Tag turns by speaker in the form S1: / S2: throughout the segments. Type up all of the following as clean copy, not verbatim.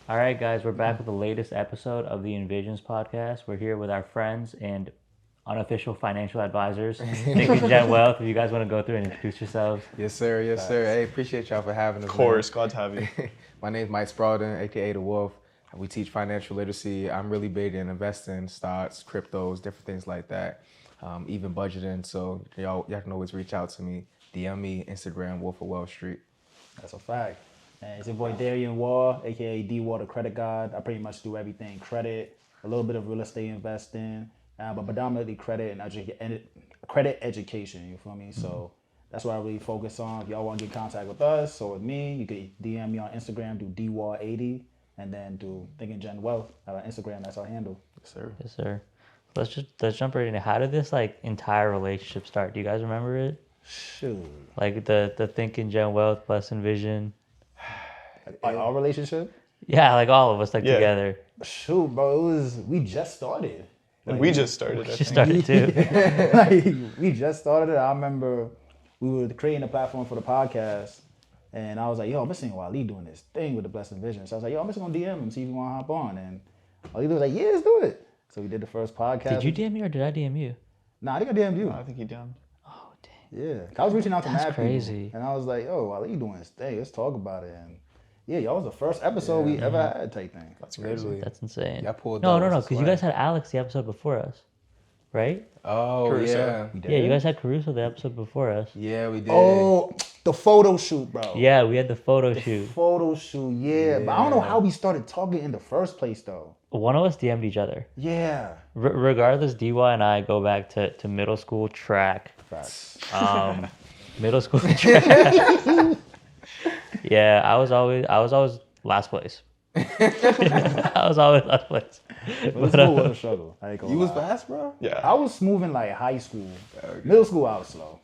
S1: All right, guys, we're back with the latest episode of the Envisions Podcast. We're here with our friends and unofficial financial advisors, Thinkin Gen Wealth. If you guys want to go through and introduce yourselves.
S2: Yes, sir. Yes, sir. Hey, appreciate y'all for having us.
S3: Of course, glad to have you.
S2: My name's Mike Spraulding, aka the Wolf. We teach financial literacy. I'm really big in investing, stocks, cryptos, different things like that, even budgeting. So y'all can always reach out to me, DM me, Instagram, Wolf of Wall Street.
S4: That's a fact. And it's your boy Darrien Waugh, aka D Waugh, the credit god. I pretty much do everything credit, a little bit of real estate investing, but predominantly credit and credit education. You feel me? So that's what I really focus on. If y'all want to get in contact with us or with me, you can DM me on Instagram, do DWaugh80, and then do Thinkin Gen Wealth on Instagram. That's our handle.
S2: Yes, sir.
S1: Yes, sir. Let's jump right in. How did this entire relationship start? Do you guys remember it?
S4: Shoot.
S1: Like the Thinkin Gen Wealth plus Envision.
S4: Our relationship?
S1: Yeah, like all of us together.
S4: Shoot, bro. We just started.
S3: We just started.
S1: We just started too.
S4: We just started it. I remember we were creating a platform for the podcast, and I was like, yo, I'm missing Owalid doing this thing with the Blessed Envision. So I was like, yo, I'm just gonna DM him, see if you wanna hop on. And Owalid was like, yeah, let's do it. So we did the first podcast.
S1: Did you DM me or did I DM you?
S4: Nah, I think I DM'd you.
S3: I think he done.
S1: Oh, dang.
S4: Yeah. I was reaching out to
S1: That's
S4: mad
S1: crazy.
S4: people. And I was like, yo, Owalid doing this thing. Let's talk about it. And yeah, y'all was the first episode we ever had type thing.
S3: That's crazy.
S2: Literally.
S1: That's insane.
S2: Y'all pulled
S1: No,
S2: those
S1: because you guys had Alex the episode before us, right?
S2: Oh,
S3: Caruso.
S2: yeah.
S4: We did?
S1: Yeah, you guys had Caruso the episode before us.
S2: Yeah, we did.
S4: Oh, the photo shoot, bro.
S1: Yeah, we had the photo shoot.
S4: Photo shoot, yeah. But I don't know how we started talking in the first place, though.
S1: One of us DM'd each other.
S4: Yeah.
S1: Regardless, DY and I go back to middle school track.
S4: Facts.
S1: Middle school track. Yeah, I was always last place. I was always last place.
S4: Middle school was a struggle. I ain't gonna
S2: You was
S4: lie.
S2: fast, bro?
S3: Yeah.
S4: I was moving like high school. Middle school, I was slow.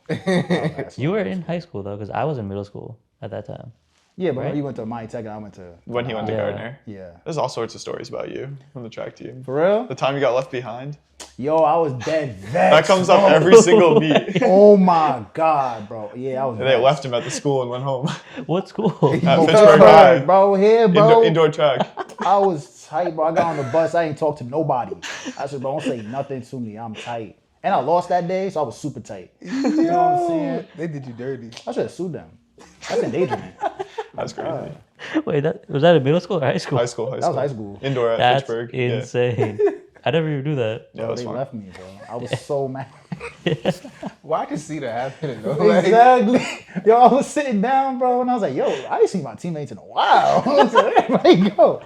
S1: You were in high school though, because I was in middle school at that time.
S4: Yeah, but when
S1: Right?
S4: you went to my tech and I went to...
S3: When he went to
S1: Yeah.
S3: Gardner.
S4: Yeah.
S3: There's all sorts of stories about you from the track team.
S4: For real?
S3: The time you got left behind.
S4: Yo, I was dead vexed.
S3: That comes up every single meet.
S4: Oh my God, bro. Yeah, I was
S3: And they
S4: vexed.
S3: left him at the school and went home.
S1: What school?
S3: At Fitchburg High.
S4: Bro, here, bro.
S3: Indoor track.
S4: I was tight, bro. I got on the bus. I ain't talk to nobody. I said, bro, don't say nothing to me. I'm tight. And I lost that day, so I was super tight. You know what I'm saying?
S2: They did you dirty.
S4: I should have sued them. That's endangerment.
S3: That's crazy.
S1: Wait, was that in middle school or high school?
S3: High school.
S4: That was high school.
S3: Indoor at
S1: That's
S3: Fitchburg.
S1: insane. I never even do that.
S3: Yeah, that's
S4: They
S3: fun.
S4: left me, bro. I was so mad.
S2: Well, I can see that happening, though. Like,
S4: Exactly. Yo, I was sitting down, bro, and I was like, yo, I ain't seen my teammates in a while. I was like, everybody go.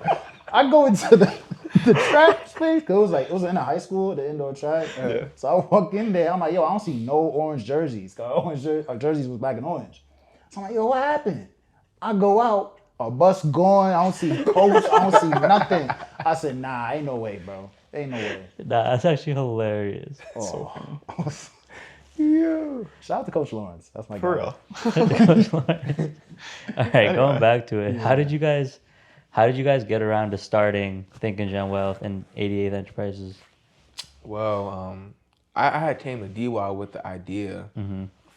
S4: I go into the track space, because it was in a high school, the indoor track.
S3: Yeah.
S4: So I walk in there, I'm like, yo, I don't see no orange jerseys. Cause our jerseys was black and orange. So I'm like, yo, what happened? I go out, a bus going, I don't see coach, I don't see nothing. I said, nah, ain't no way, bro. Ain't no way.
S1: Nah, that's actually hilarious.
S4: Oh. Yeah. Shout out to Coach Lawrence. That's my
S3: For
S4: guy.
S3: real.
S1: All right, going back to it. How did you guys get around to starting Thinkin Gen Wealth and 88th Enterprises?
S2: Well, I had came to DY with the idea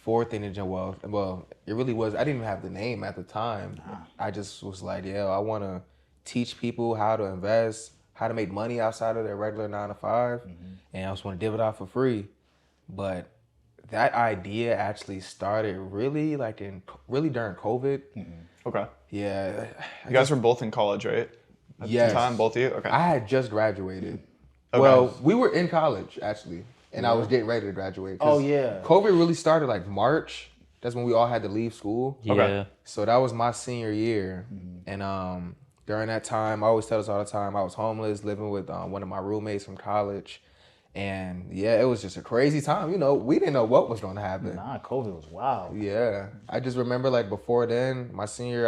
S2: for Thinkin Gen Wealth. Well, it really was, I didn't even have the name at the time. I just was like, yeah, I want to teach people how to invest, how to make money outside of their regular 9 to 5. And I just want to give it out for free. But that idea actually started really during COVID.
S3: Okay.
S2: Yeah.
S3: You guys were both in college, right? At
S2: Yes.
S3: the time, both of you? Okay.
S2: I had just graduated.
S3: Okay.
S2: Well, we were in college actually, and I was getting ready to graduate. 'cause
S4: Oh, yeah.
S2: COVID really started like March. That's when we all had to leave school.
S1: Yeah.
S3: Okay.
S2: So that was my senior year, and during that time, I always tell this all the time. I was homeless, living with one of my roommates from college, and yeah, it was just a crazy time. You know, we didn't know what was going to happen.
S4: Nah, COVID was wild.
S2: Yeah, I just remember like before then, my senior year,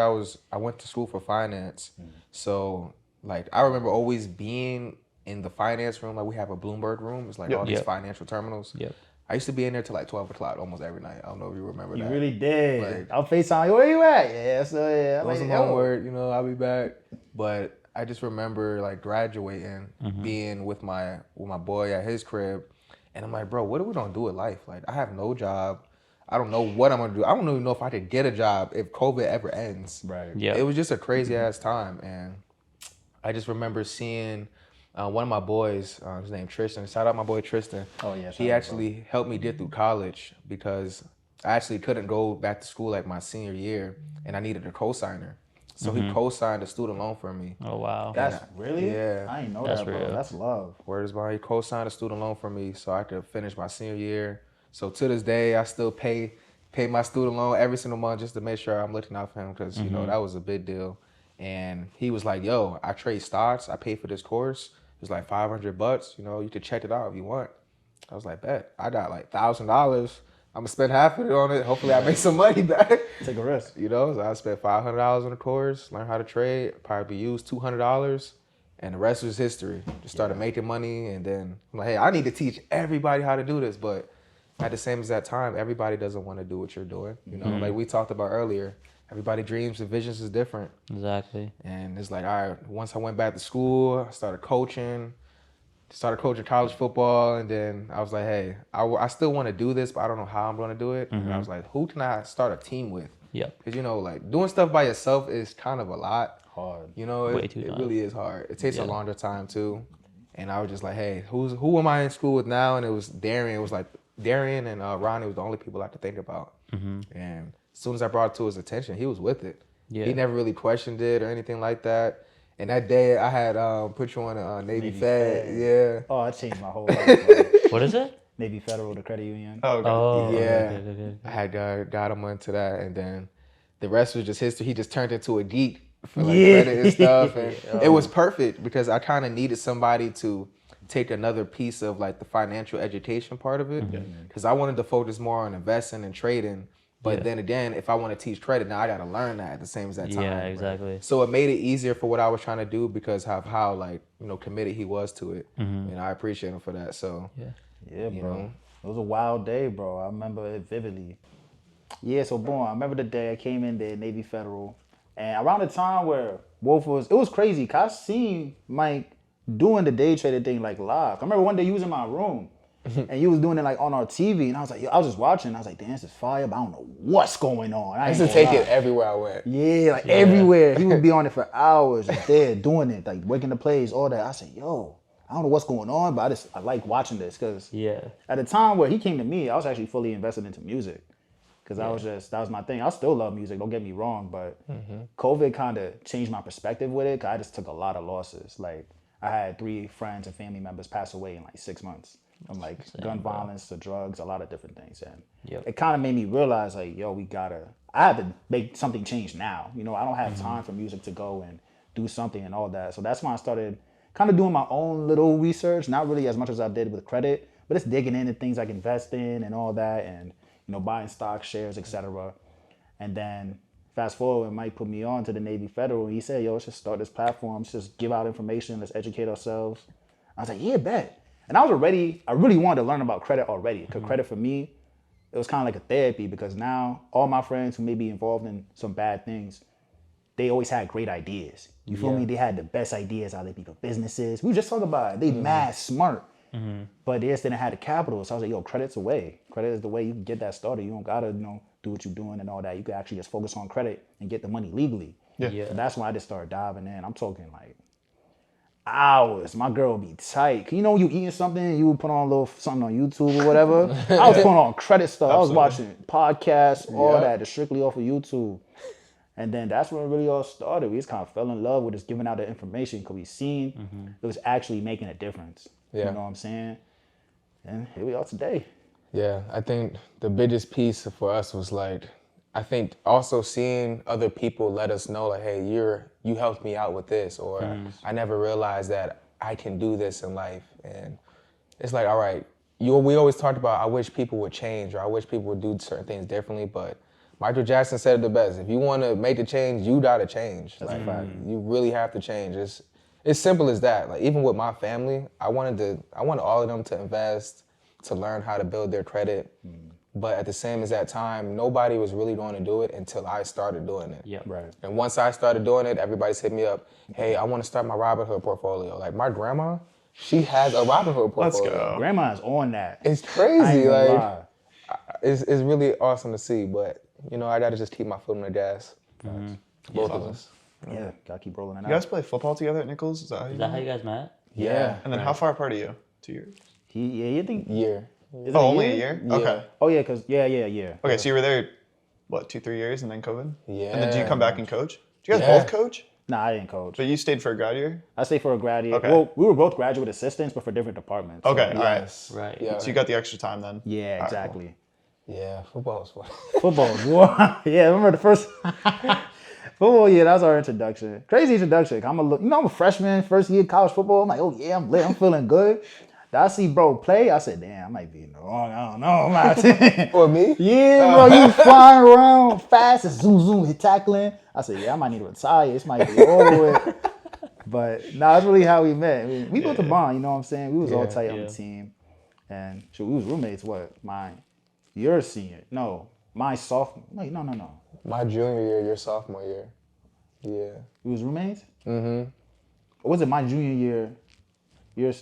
S2: I went to school for finance. So like I remember always being in the finance room. Like we have a Bloomberg room. It's like
S3: Yep.
S2: all these
S1: Yep.
S2: financial terminals.
S1: Yep.
S2: I used to be in there till like 12 o'clock almost every night. I don't know if you remember
S4: You
S2: that.
S4: really did.
S2: Like-
S4: I'll FaceTime you. Where you at? Yeah, so yeah. I'm
S2: Doing some
S4: like, yo.
S2: homework, you know, I'll be back. But I just remember like graduating, being with my boy at his crib, and I'm like, bro, what are we gonna do with life? Like, I have no job. I don't know what I'm gonna do. I don't even know if I could get a job if COVID ever ends.
S4: Right.
S1: Yeah.
S2: It was just a crazy ass time, and I just remember seeing one of my boys, his name Tristan. Shout out my boy Tristan.
S4: Oh, yeah,
S2: He
S4: shout out,
S2: actually helped me get through college because I actually couldn't go back to school like my senior year, and I needed a cosigner. So he co-signed a student loan for me.
S1: Oh wow.
S4: That's really?
S2: Yeah.
S4: I didn't know
S1: That's
S4: that, bro.
S1: real.
S4: That's love.
S2: Word is bond. He co-signed a student loan for me so I could finish my senior year. So to this day, I still pay my student loan every single month just to make sure I'm looking out for him because, you know, that was a big deal. And he was like, yo, I trade stocks. I pay for this course. It was like $500. You know, you could check it out if you want. I was like, bet. I got like $1,000. I'm going to spend half of it on it. Hopefully I make some money back.
S4: Take a risk.
S2: You know, so I spent $500 on the course, learn how to trade, probably used $200, and the rest was history. Just started making money, and then I'm like, hey, I need to teach everybody how to do this, but at the same exact time, everybody doesn't want to do what you're doing. You know, like we talked about earlier, everybody dreams and visions is different.
S1: Exactly.
S2: And it's like, all right, once I went back to school, I started coaching college football, and then I was like, hey, I still want to do this, but I don't know how I'm going to do it. And I was like, who can I start a team with?
S1: Yep.
S2: Because, you know, like doing stuff by yourself is kind of a lot.
S4: Hard.
S2: You know,
S1: Way
S2: it
S1: too hard.
S2: really is hard. It takes a longer time too. And I was just like, hey, who am I in school with now? And it was Darrien. It was like Darrien and Ronnie was the only people I could think about. And as soon as I brought it to his attention, he was with it.
S1: Yeah.
S2: He never really questioned it or anything like that. And that day I had put you on a Navy Fed. Yeah.
S4: Oh, that changed my whole life, bro.
S1: What is it?
S4: Navy Federal, the credit union.
S3: Oh, okay.
S1: Oh.
S2: Yeah.
S1: Okay.
S2: I had got him into that, and then the rest was just history. He just turned into a geek for like
S4: Yeah.
S2: credit and stuff, and it was perfect because I kind of needed somebody to take another piece of like the financial education part of it, because I wanted to focus more on investing and trading. But then again, if I want to teach credit, now I got to learn that at the same exact time.
S1: Yeah, exactly.
S2: So it made it easier for what I was trying to do because of how like, you know, committed he was to it, and I appreciate him for that. So
S4: Yeah,
S2: you
S4: bro.
S2: know.
S4: It was a wild day, bro. I remember it vividly. Yeah, so boom, I remember the day I came in there, Navy Federal. And around the time where Wolf was, it was crazy, cause I seen Mike doing the day trader thing like live. I remember one day you was in my room and you was doing it like on our TV, and I was like, yo, I was just watching. I was like, damn, this is fire, but I don't know what's going on.
S2: I used to take it everywhere I went.
S4: Yeah, like everywhere. He would be on it for hours, just there doing it, like waking the plays, all that. I said, yo, I don't know what's going on, but I like watching this because at the time where he came to me, I was actually fully invested into music. Because that was my thing. I still love music, don't get me wrong, but COVID kind of changed my perspective with it, because I just took a lot of losses. Like, I had 3 friends and family members pass away in like 6 months. From like gun violence to drugs, a lot of different things. And it kind of made me realize like, yo, I have to make something change now. You know, I don't have time for music to go and do something and all that. So that's when I started kind of doing my own little research, not really as much as I did with credit, but it's digging into things I can invest in and all that, and, you know, buying stocks, shares, etc. And then fast forward, Mike put me on to the Navy Federal, and he said, yo, let's just start this platform, let's just give out information, let's educate ourselves. I was like, yeah, bet. And I really wanted to learn about credit already, because credit for me, it was kind of like a therapy, because now all my friends who may be involved in some bad things, they always had great ideas. You feel me? They had the best ideas how they be for businesses. We were just talking about it. They mad smart, but they just didn't have the capital. So I was like, yo, credit's the way. Credit is the way you can get that started. You don't gotta, you know, do what you're doing and all that. You can actually just focus on credit and get the money legally.
S1: Yeah.
S4: So that's when I just started diving in. I'm talking like hours. My girl would be tight. You know, when you eating something, you would put on a little something on YouTube or whatever. I was putting on credit stuff. I was watching podcasts, all that, just strictly off of YouTube. And then that's when it really all started. We just kind of fell in love with just giving out the information, because we seen it was actually making a difference.
S2: Yeah.
S4: You know what I'm saying? And here we are today.
S2: Yeah, I think the biggest piece for us was like, I think also seeing other people let us know like, hey, you helped me out with this, or I never realized that I can do this in life. And it's like, all right, we always talked about, I wish people would change, or I wish people would do certain things differently, but Michael Jackson said it the best. If you want to make the change, you gotta change. Like, you really have to change. It's simple as that. Like, even with my family, I wanted all of them to invest, to learn how to build their credit. But at the same exact time, nobody was really going to do it until I started doing it.
S1: Yep.
S4: Right.
S2: And once I started doing it, everybody's hit me up. Hey, I want to start my Robinhood portfolio. Like, my grandma, she has a Robinhood portfolio.
S3: Let's go.
S4: Grandma's on that.
S2: It's
S4: I
S2: crazy.
S4: ain't gonna
S2: Like,
S4: lie.
S2: it's really awesome to see. But, you know, I got to just keep my foot on the gas. Both of us.
S4: Yeah, gotta keep rolling it
S3: You
S4: out.
S3: guys play football together at Nichols? Is that how you
S1: Is that
S3: met?
S1: how you guys met?
S4: Yeah.
S3: And then how far apart are you? 2 years?
S4: You think?
S2: Year.
S4: Is it
S3: Oh, only a year?
S2: Yeah.
S3: Okay.
S4: Oh yeah, cause yeah.
S3: Okay, so you were there, what, 2-3 years and then COVID?
S2: Yeah.
S3: And then did you come back and coach? Do you guys
S2: Yeah.
S3: both coach?
S4: Nah, I didn't coach.
S3: But you stayed for a grad year?
S4: I stayed for a grad year.
S3: Okay.
S4: Well, we were both graduate assistants, but for different departments.
S3: Okay, all right.
S2: Yes.
S1: Right.
S2: Yeah.
S3: So you got the extra time then?
S4: Yeah,
S3: All right,
S4: exactly.
S2: Yeah. Football is fun.
S4: Football. Wow. Yeah, I remember the first football. Yeah, that was our introduction. Crazy introduction. I'm a freshman, first year college football. I'm like, oh yeah, I'm lit. I'm feeling good. I see bro play. I said, damn, I might be in the wrong. I don't know.
S2: Or me?
S4: Yeah, bro, you flying around fast and zoom, hit tackling. I said, yeah, I might need to retire. This might be over with. But nah, that's really how we met. I mean, we built a bond, you know what I'm saying? We was all tight on the team. And shoot, we was roommates, your senior. No, my sophomore. No.
S2: My junior year, your sophomore year. Yeah.
S4: We was roommates?
S2: Mm-hmm.
S4: Or was it my junior year?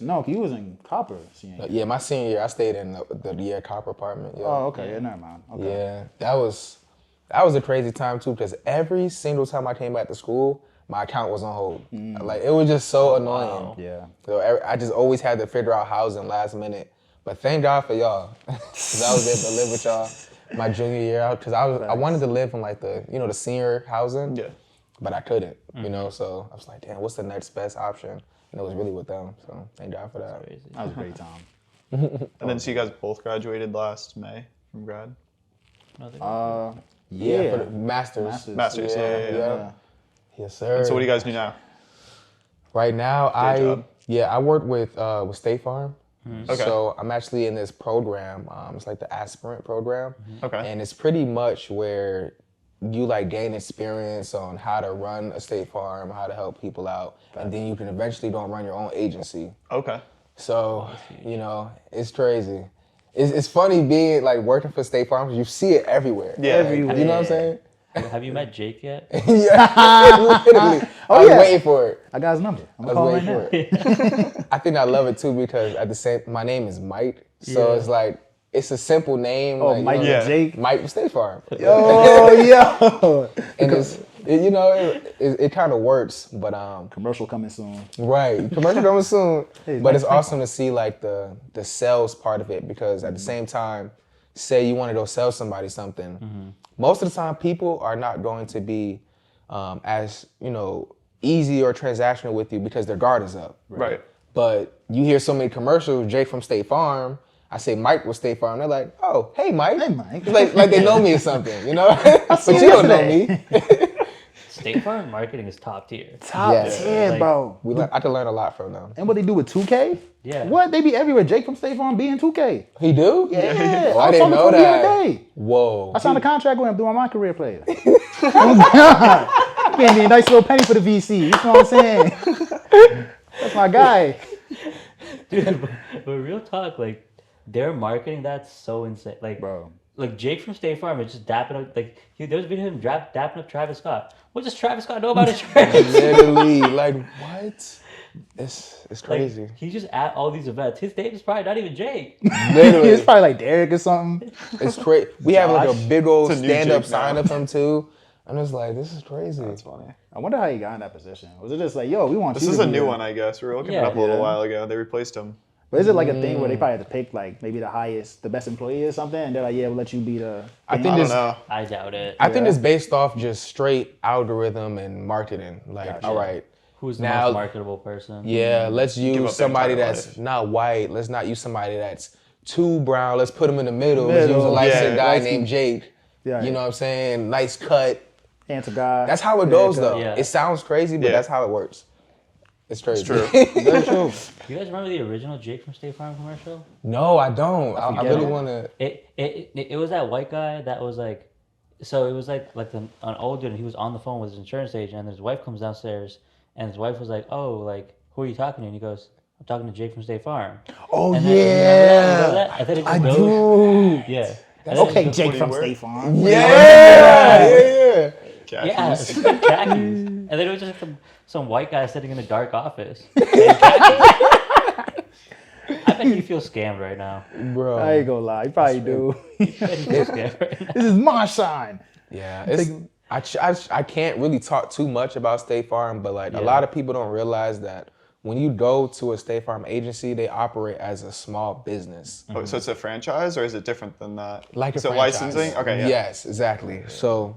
S4: No, he was in Copper senior year.
S2: Yeah, my senior year, I stayed in the Copper apartment. Yeah.
S4: Oh, okay. Yeah, never mind. Okay.
S2: Yeah, that was a crazy time too, because every single time I came back to school, my account was on hold. Like, it was just so annoying.
S1: Wow.
S4: Yeah.
S2: So I just always had to figure out housing last minute. But thank God for y'all, because I was able to live with y'all my junior year out. Because I wanted to live in like the senior housing.
S3: Yeah.
S2: But I couldn't, So I was like, damn, what's the next best option? And it was really with them. So thank God for that.
S1: Crazy.
S4: That was a great time.
S3: And then so you guys both graduated last May from grad?
S2: Yeah, for the masters.
S3: Masters, yeah.
S2: Yes, sir.
S3: So what do you guys do now?
S2: Right now,
S3: job.
S2: I work with State Farm.
S3: Okay.
S2: So I'm actually in this program. It's like the aspirant program.
S3: Okay.
S2: And it's pretty much where you like gain experience on how to run a State Farm, how to help people out, and then you can eventually go and run your own agency.
S3: Okay.
S2: So, it's crazy. It's funny being like working for State Farm because you see it everywhere.
S3: Yeah.
S4: Everywhere.
S2: You know what I'm saying?
S1: Have you met Jake yet?
S2: Yeah, literally. I was waiting for it.
S4: I got his number. I'm
S2: I
S4: gonna
S2: was
S4: call right
S2: waiting
S4: now.
S2: for it. I think I love it too because my name is Mike, so it's like it's a simple name.
S4: Oh,
S2: like,
S4: Mike
S3: Yeah.
S4: Jake.
S2: Mike from State Farm.
S4: Oh, yo.
S2: And it kind of works, but
S4: Commercial coming soon.
S2: right, commercial coming soon.
S4: Hey,
S2: But
S4: nice
S2: it's awesome to see like the sales part of it because at the same time, say you want to go sell somebody something, most of the time people are not going to be as easy or transactional with you because their guard is up.
S3: Right.
S2: But you hear so many commercials, Jake from State Farm. I say Mike with State Farm. They're like, oh, hey Mike.
S4: Hey, Mike.
S2: Like they know me or something, but you don't know me.
S1: State Farm marketing is top tier.
S4: Top
S2: Yes.
S4: 10,
S1: Like-
S4: bro.
S2: I can learn a lot from them.
S4: And what they do with 2K?
S1: Yeah.
S4: What? They be everywhere. Jake from State Farm be in 2K.
S2: He do?
S4: Yeah.
S2: Oh, I didn't know that. Whoa.
S4: I signed a contract with him doing my career player. Oh, God. Paying me a nice little penny for the VC. You know what I'm saying? That's my guy.
S1: Dude, but real talk, like, their marketing, that's so insane. Like,
S4: Bro.
S1: Like Jake from State Farm is just dapping up. Like, there was a video of him dapping up Travis Scott. What does Travis Scott know about insurance?
S2: Literally, like what? It's crazy.
S1: Like, he's just at all these events. His name is probably not even Jake.
S2: Literally,
S4: It's probably like Derek or something.
S2: it's crazy. We have like a big old
S3: It's a new
S2: stand-up
S3: Jake
S2: sign
S3: now.
S2: of him too. I'm just like, this is crazy.
S3: That's funny.
S4: I wonder how he got in that position. Was it just like, yo, we want
S3: This
S4: you
S3: is
S4: to
S3: a
S4: be
S3: new
S4: the-
S3: one, I guess. We were looking
S1: Yeah.
S3: it up a little
S4: Yeah.
S3: while ago. They replaced him.
S4: But is it like a thing where they probably have to pick like maybe the best employee or something, and they're like, yeah, we'll let you be the.
S2: I
S3: I
S2: think
S3: don't
S2: this.
S3: know.
S1: I doubt it.
S2: I think it's based off just straight algorithm and marketing. Like,
S4: Gotcha.
S2: all right,
S1: Who's the
S2: now-
S1: most marketable person?
S2: yeah, let's
S3: up
S2: use
S3: their
S2: somebody
S3: entire
S2: that's
S3: life.
S2: not white. Let's not use somebody that's too brown. Let's put him in the middle. Let's use a
S4: Middle.
S2: light-skinned
S3: Yeah.
S2: guy
S4: Light-skinned-
S2: named Jake.
S4: Yeah.
S2: You know what I'm saying? Nice cut.
S4: Answer guy.
S2: That's how it goes, though.
S1: Yeah.
S2: It sounds crazy, but
S3: Yeah.
S2: that's how it works. It's crazy.
S3: true.
S4: Very true.
S1: You guys remember the original Jake from State Farm commercial?
S2: No, I don't. I
S4: forget
S2: really
S4: it.
S2: want to.
S1: It was that white guy that was like, so it was like an old dude, and he was on the phone with his insurance agent, and his wife comes downstairs, and his wife was like, oh, like, who are you talking to? And he goes, I'm talking to Jake from State Farm.
S4: Oh
S1: And
S4: yeah.
S1: then, remember that? And then it just
S4: I
S1: goes,
S4: do.
S1: yeah. And then
S4: Okay,
S1: it
S4: Jake
S3: do
S4: from
S3: you wear?
S4: State Farm.
S2: Yeah.
S1: goes, yeah,
S3: Khakis.
S1: khakis. And then it was just like some white guy sitting in a dark office. I bet he feels scammed right now.
S2: Bro.
S4: I ain't gonna lie, you probably do.
S1: I bet he feels scammed right now.
S4: This is my sign.
S2: Yeah, I can't really talk too much about State Farm, but like a lot of people don't realize that when you go to a State Farm agency, they operate as a small business.
S3: Oh, so it's a franchise, or is it different than that?
S2: Like a
S3: so
S2: franchise.
S3: licensing? Okay, yeah.
S2: Yes, exactly. So,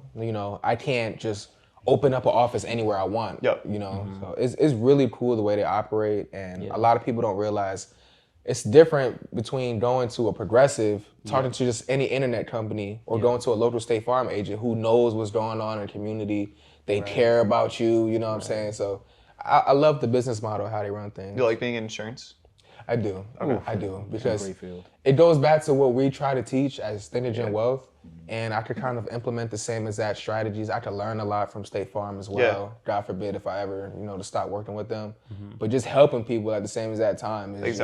S2: I can't just open up an office anywhere I want.
S3: Yep.
S2: So it's really cool the way they operate, and a lot of people don't realize it's different between going to a Progressive, talking to just any internet company, or going to a local State Farm agent who knows what's going on in the community. They care about you, you know what I'm saying? So I love the business model, how they run things.
S3: You like being in insurance?
S2: I do. Okay. I do. Because
S4: great field.
S2: it goes back to what we try to teach as Thinkin Gen Wealth. And I could kind of implement the same exact strategies. I could learn a lot from State Farm as well.
S3: Yeah.
S2: God forbid if I ever, to stop working with them. But just helping people at the same exact time is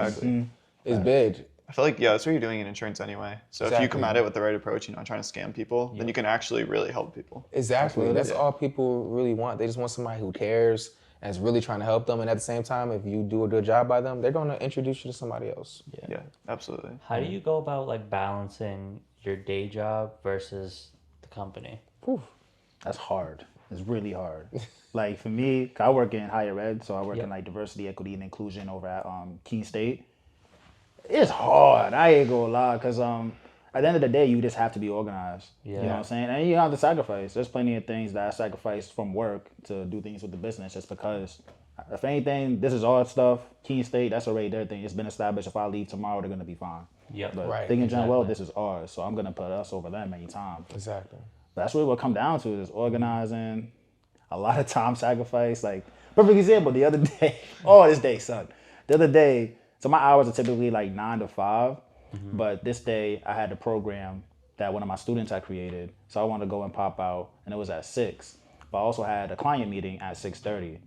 S2: is big.
S3: I feel like, that's what you're doing in insurance anyway. So if you come at it with the right approach, not trying to scam people, then you can actually really help people.
S2: Exactly. That's all people really want. They just want somebody who cares and is really trying to help them. And at the same time, if you do a good job by them, they're going to introduce you to somebody else.
S3: Yeah, absolutely.
S1: How do you go about like balancing your day job versus the company?
S4: That's hard. It's really hard. Like for me, 'cause I work in higher ed, so I work in like diversity, equity, and inclusion over at Keene State. It's hard. I ain't gonna lie, cause at the end of the day, you just have to be organized.
S1: Yeah.
S4: You know what I'm saying? And you have to sacrifice. There's plenty of things that I sacrifice from work to do things with the business, just because. If anything, this is our stuff. Keene State, that's already their thing. It's been established. If I leave tomorrow, they're gonna be fine.
S1: Yep.
S4: But
S2: Right,
S4: Thinkin Gen Wealth, this is ours, so I'm gonna put us over them anytime.
S2: Exactly.
S4: That's really what it come down to is organizing, a lot of time sacrifice. Like, perfect example, the other day, this day, son. The other day, so my hours are typically like 9 to 5, but this day I had a program that one of my students had created. So I wanted to go and pop out, and it was at 6. But I also had a client meeting at 6:30.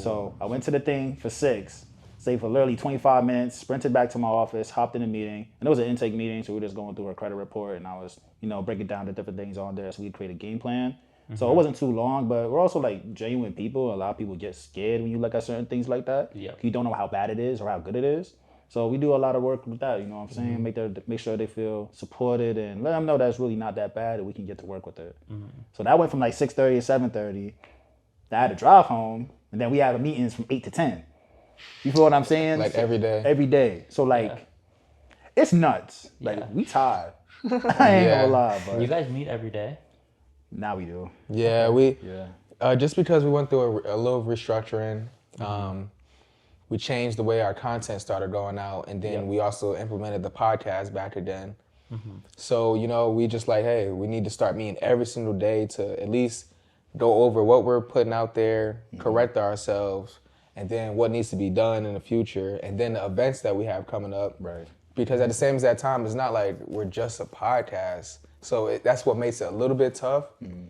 S4: So I went to the thing for 6, stayed for literally 25 minutes, sprinted back to my office, hopped in a meeting. And it was an intake meeting, so we were just going through a credit report, and I was, breaking down the different things on there so we could create a game plan. So it wasn't too long, but we're also like genuine people. A lot of people get scared when you look at certain things like that.
S1: Yeah.
S4: You don't know how bad it is or how good it is. So we do a lot of work with that, you know what I'm saying? Make sure they feel supported and let them know that it's really not that bad and we can get to work with it. So that went from like 6:30 to 7:30. I had to drive home, and then we have meetings from 8 to 10. You feel what I'm saying?
S2: Like every day.
S4: Every day. So like, it's nuts. Like we tired. I ain't gonna lie, but
S1: You guys meet every day?
S4: now we do.
S2: Yeah, just because we went through a little restructuring, we changed the way our content started going out, and then we also implemented the podcast back then. So, we just like, hey, we need to start meeting every single day to at least go over what we're putting out there, correct ourselves, and then what needs to be done in the future, and then the events that we have coming up.
S4: Right.
S2: Because at the same exact time, it's not like we're just a podcast. So that's what makes it a little bit tough,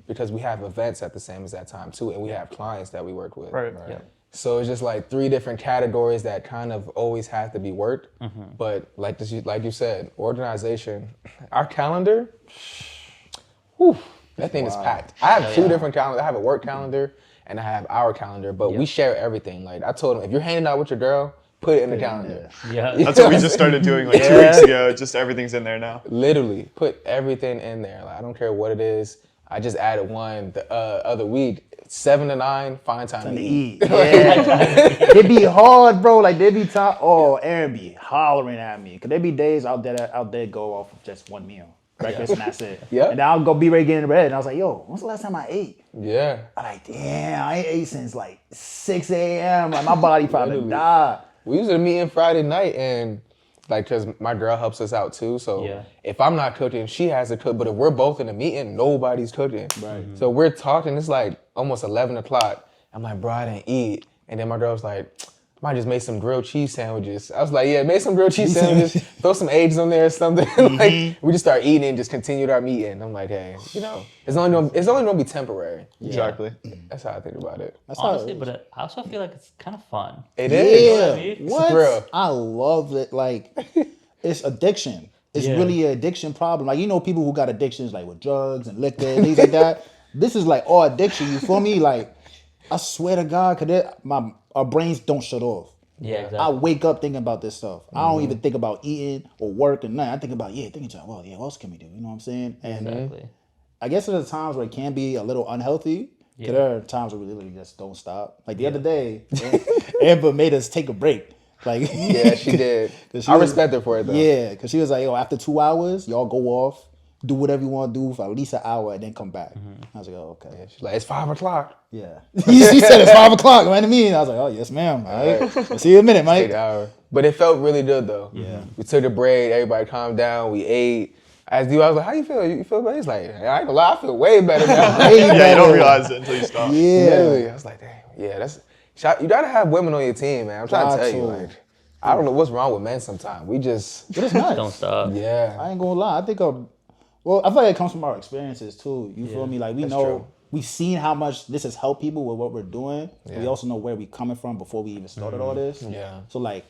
S2: because we have events at the same exact time too, and we have clients that we work with.
S3: Right.
S1: Yeah.
S2: So it's just like 3 different categories that kind of always have to be worked. But like you said, organization, our calendar, that thing is packed. I have 2 different calendars. I have a work calendar and I have our calendar, but we share everything. Like I told him, if you're hanging out with your girl, put it in the calendar.
S1: Yeah.
S3: That's what we just started doing like 2 weeks ago. Just everything's in there now.
S2: Literally, put everything in there. Like I don't care what it is. I just added one the other week. 7 to 9, find time to eat.
S4: Yeah. It be hard, bro. Like, they be time. Oh, Aaron be hollering at me. Because there be days out there go off of just one meal. Breakfast and that's it.
S2: Yeah.
S4: And then I'll go be ready to get in bed. And I was like, yo, when's the last time I ate?
S2: Yeah.
S4: I'm like, damn, I ain't ate since like 6 a.m. Like, my body probably died.
S2: We usually meet in Friday night, and like, cause my girl helps us out too. So if I'm not cooking, she has to cook. But if we're both in a meeting, nobody's cooking. Right. So we're talking. It's like almost 11 o'clock. I'm like, bro, I didn't eat. And then my girl's like, might just make some grilled cheese sandwiches. I was like, yeah, make some grilled cheese sandwiches. Throw some eggs on there or something. Like we just start eating and just continued our meeting. I'm like, hey, it's only gonna be temporary.
S3: Exactly.
S2: That's how I think about it.
S1: Honestly, but I also feel like it's kind of fun.
S2: It is.
S4: Yeah.
S2: It's
S4: What?
S2: real.
S4: I love it. Like, it's addiction. It's really an addiction problem. Like, people who got addictions like with drugs and liquor and things like that. This is like all addiction. You feel me? Like, I swear to God, our brains don't shut off.
S1: Yeah, exactly.
S4: I wake up thinking about this stuff. I don't even think about eating or work or nothing. I think about, thinking, well, what else can we do? You know what I'm saying? And
S1: Exactly.
S4: I guess there's times where it can be a little unhealthy. Because there are times where we literally just don't stop. Like the other day, Amber made us take a break. Like
S2: Yeah, she did. I respect her for it though.
S4: Yeah, because she was like, yo, after 2 hours, y'all go off, do whatever you want to do for at least an hour, and then come back. I was like, oh, okay.
S2: Yeah, she's like, it's 5 o'clock.
S4: Yeah. She said it's 5 o'clock, man, to me. And I was like, oh, yes, ma'am. All right. I'll see you in a minute,
S2: Take
S4: Mike.
S2: the hour. But it felt really good though.
S4: Yeah.
S2: We took a break, everybody calmed down, we ate. As I was like, how you feel? You feel better? He's like, I ain't gonna lie, I feel way better now.
S3: Yeah, you don't realize it until you stop.
S4: Yeah.
S2: Literally. I was like, damn, yeah, you gotta have women on your team, man. I'm trying to tell you, like, I don't know what's wrong with men sometimes. We just
S4: But it's nice.
S1: Don't stop.
S4: I ain't gonna lie. I think I feel like it comes from our experiences too. You feel me? Like we know
S2: true.
S4: we've seen how much this has helped people with what we're doing. We also know where we're coming from before we even started all this.
S2: Yeah.
S4: So like,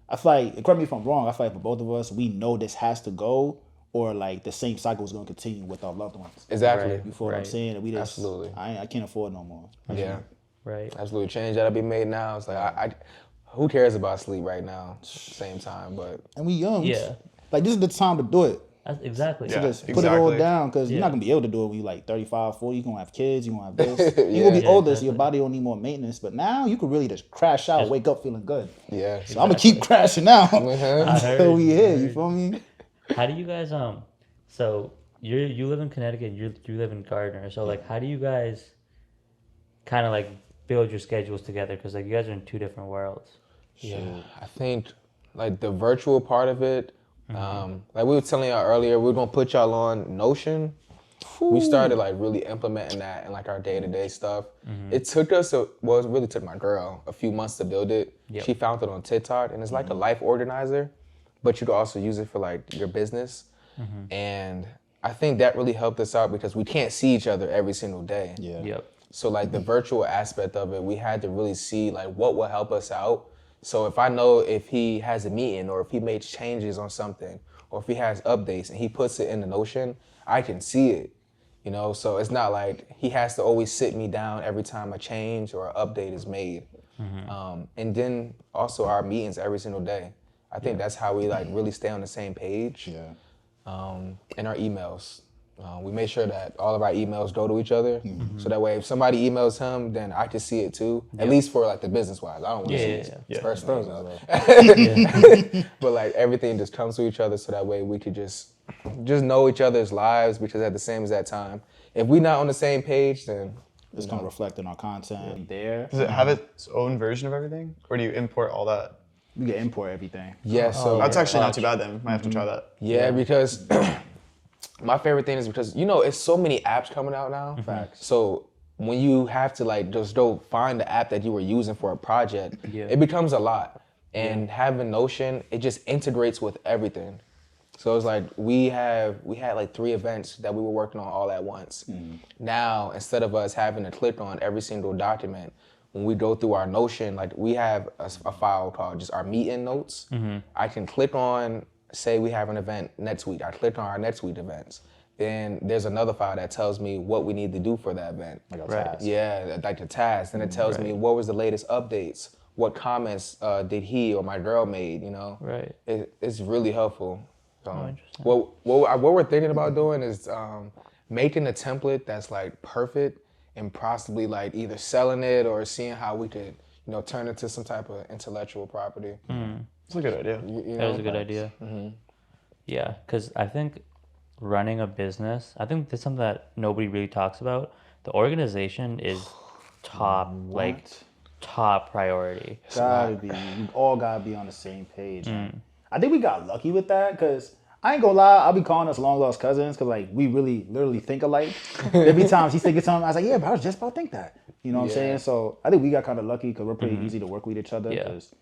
S4: I feel like, correct me if I'm wrong, I feel like for both of us, we know this has to go, or like the same cycle is gonna continue with our loved ones.
S2: Exactly.
S4: You feel what I'm saying? And we just
S2: Absolutely.
S4: I can't afford no more.
S2: Yeah.
S1: Right.
S2: Absolutely. Change that'll be made now. It's like I who cares about sleep right now? Same time, but
S4: And we young.
S1: Yeah.
S4: Like this is the time to do it.
S1: That's exactly.
S4: So
S3: Yeah.
S4: just put it all
S3: exactly.
S4: down, because you're not gonna be able to do it when you're like 35, 40. You're gonna have kids, you're gonna have this. You're gonna be older, so your body don't need more maintenance. But now you can really just crash out, wake up feeling good.
S2: yeah.
S4: So I'm gonna keep crashing out
S2: Uh-huh.
S4: until we here. You feel me?
S1: How do you guys so you live in Connecticut, you live in Gardner, so like how do you guys kind of like build your schedules together, because like you guys are in two different worlds?
S2: Yeah, I think like the virtual part of it, like we were telling y'all earlier, we were gonna put y'all on Notion. We started like really implementing that in like our day-to-day stuff. It took us, it really took my girl a few months to build it.
S1: Yep.
S2: She found it on TikTok, and it's like a life organizer, but you can also use it for like your business. And I think that really helped us out because we can't see each other every single day.
S4: Yeah.
S1: Yep.
S2: So like the virtual aspect of it, we had to really see like what will help us out. So if I know if he has a meeting or if he makes changes on something or if he has updates and he puts it in the Notion, I can see it, you know? So it's not like he has to always sit me down every time a change or an update is made. And then also our meetings every single day. I think that's how we like really stay on the same page.
S4: Yeah.
S2: And our emails. We make sure that all of our emails go to each other, so that way if somebody emails him, then I can see it too. At least for like the business wise. I don't want to see it personally. But like everything just comes to each other, so that way we could just know each other's lives, because at the same exact time, if we're not on the same page, then
S4: It's gonna reflect in our content there.
S3: Does it have its own version of everything, or do you import all that?
S4: We can import everything.
S2: yeah. So
S3: That's actually not too bad then. Might have to try that.
S2: yeah, because my favorite thing is because it's so many apps coming out now.
S4: Facts.
S2: So when you have to like just go find the app that you were using for a project, it becomes a lot. And having Notion, it just integrates with everything. So it's like we had like 3 events that we were working on all at once. Now instead of us having to click on every single document, when we go through our Notion, like we have a file called just our meeting notes. I can click on, say we have an event next week. I click on our next week events. Then there's another file that tells me what we need to do for that event.
S4: Like a task.
S2: Yeah, like the task. Then it tells me what was the latest updates, what comments did he or my girl made,
S1: Right.
S2: It's really helpful.
S1: Interesting.
S2: What we're thinking about doing is making a template that's like perfect, and possibly like either selling it or seeing how we could, turn it to some type of intellectual property.
S3: It's a good idea.
S1: That was a good idea. Yeah, because I think running a business, I think that's something that nobody really talks about. The organization is top priority.
S4: We all gotta be on the same page. I think we got lucky with that, because I ain't gonna lie, I'll be calling us long lost cousins, because like we really literally think alike. There be times he's thinking something, I was like, yeah, but I was just about to think that. You know what I'm saying? So I think we got kind of lucky because we're pretty easy to work with each other, because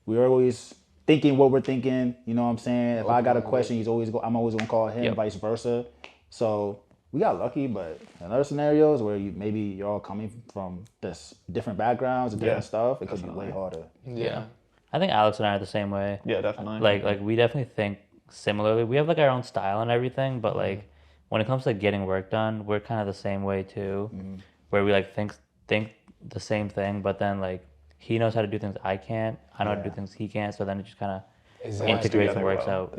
S4: we're always thinking what we're thinking. You know what I'm saying? If I got a question, I'm always gonna call him, vice versa. So we got lucky, but in other scenarios where maybe you're all coming from this different backgrounds and different stuff, it could be way harder.
S1: Yeah. I think Alex and I are the same way.
S3: Yeah, definitely.
S1: Like we definitely think similarly. We have like our own style and everything, but like when it comes to getting work done, we're kind of the same way too, where we like think the same thing, but then like he knows how to do things I can't, I know how to do things he can't, so then it just kind of integrates and works out.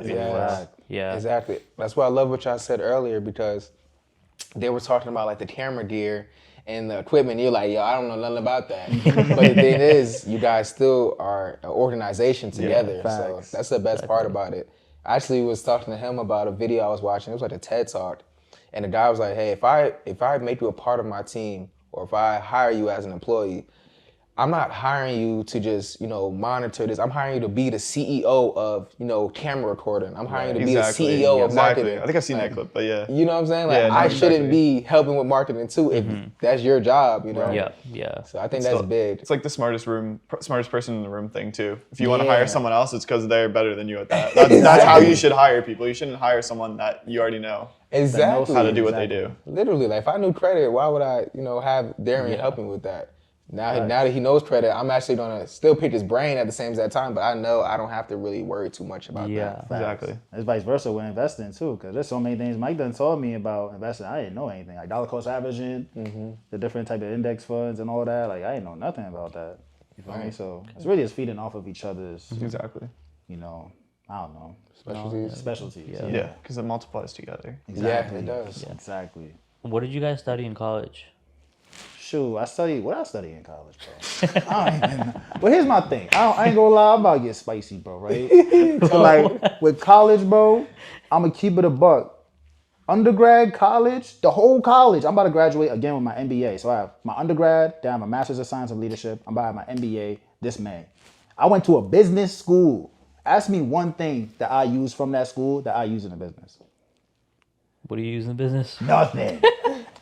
S2: Yeah, exactly. That's why I love what y'all said earlier, because they were talking about like the camera gear and the equipment. You're like, yo, I don't know nothing about that. But the thing is, you guys still are an organization together. So
S4: facts.
S2: that's the best part about it. I actually was talking to him about a video I was watching. It was like a TED Talk. And the guy was like, hey, if I make you a part of my team, or if I hire you as an employee, I'm not hiring you to just, monitor this. I'm hiring you to be the CEO of, camera recording. I'm hiring you to be the CEO of marketing.
S3: I think I've seen that clip, but yeah.
S2: You know what I'm saying? Like, I shouldn't be helping with marketing too if that's your job,
S1: Yeah.
S2: So I think that's big.
S3: It's like the smartest person in the room thing too. If you want to hire someone else, it's because they're better than you at that. That's how you should hire people. You shouldn't hire someone that you already know.
S2: Exactly.
S3: Knows how to do what they do.
S2: Literally, like if I knew credit, why would I, have Darrien help me with that? Now that he knows credit, I'm actually gonna still pick his brain at the same time, but I know I don't have to really worry too much about that.
S1: Yeah,
S3: exactly.
S4: It's vice versa with investing too, because there's so many things Mike done told me about investing. I didn't know anything, like dollar cost averaging, the different type of index funds and all that. Like I didn't know nothing about that. You feel me? So it's really just feeding off of each other's.
S3: Exactly.
S4: I don't know.
S2: Specialties.
S3: Yeah, because it multiplies together.
S4: Exactly.
S2: Yeah, it does.
S4: Yeah. Exactly.
S1: What did you guys study in college?
S4: Shoot, what I studied in college, bro? I don't even know. But here's my thing. I ain't gonna lie, I'm about to get spicy, bro, right? So like with college, bro, I'm gonna keep it a buck. Undergrad, college, the whole college. I'm about to graduate again with my MBA. So I have my undergrad, then I have my Master's of Science of Leadership. I'm about to have my MBA this May. I went to a business school. Ask me one thing that I use from that school that I use in the business.
S1: What do you use in business?
S4: Nothing.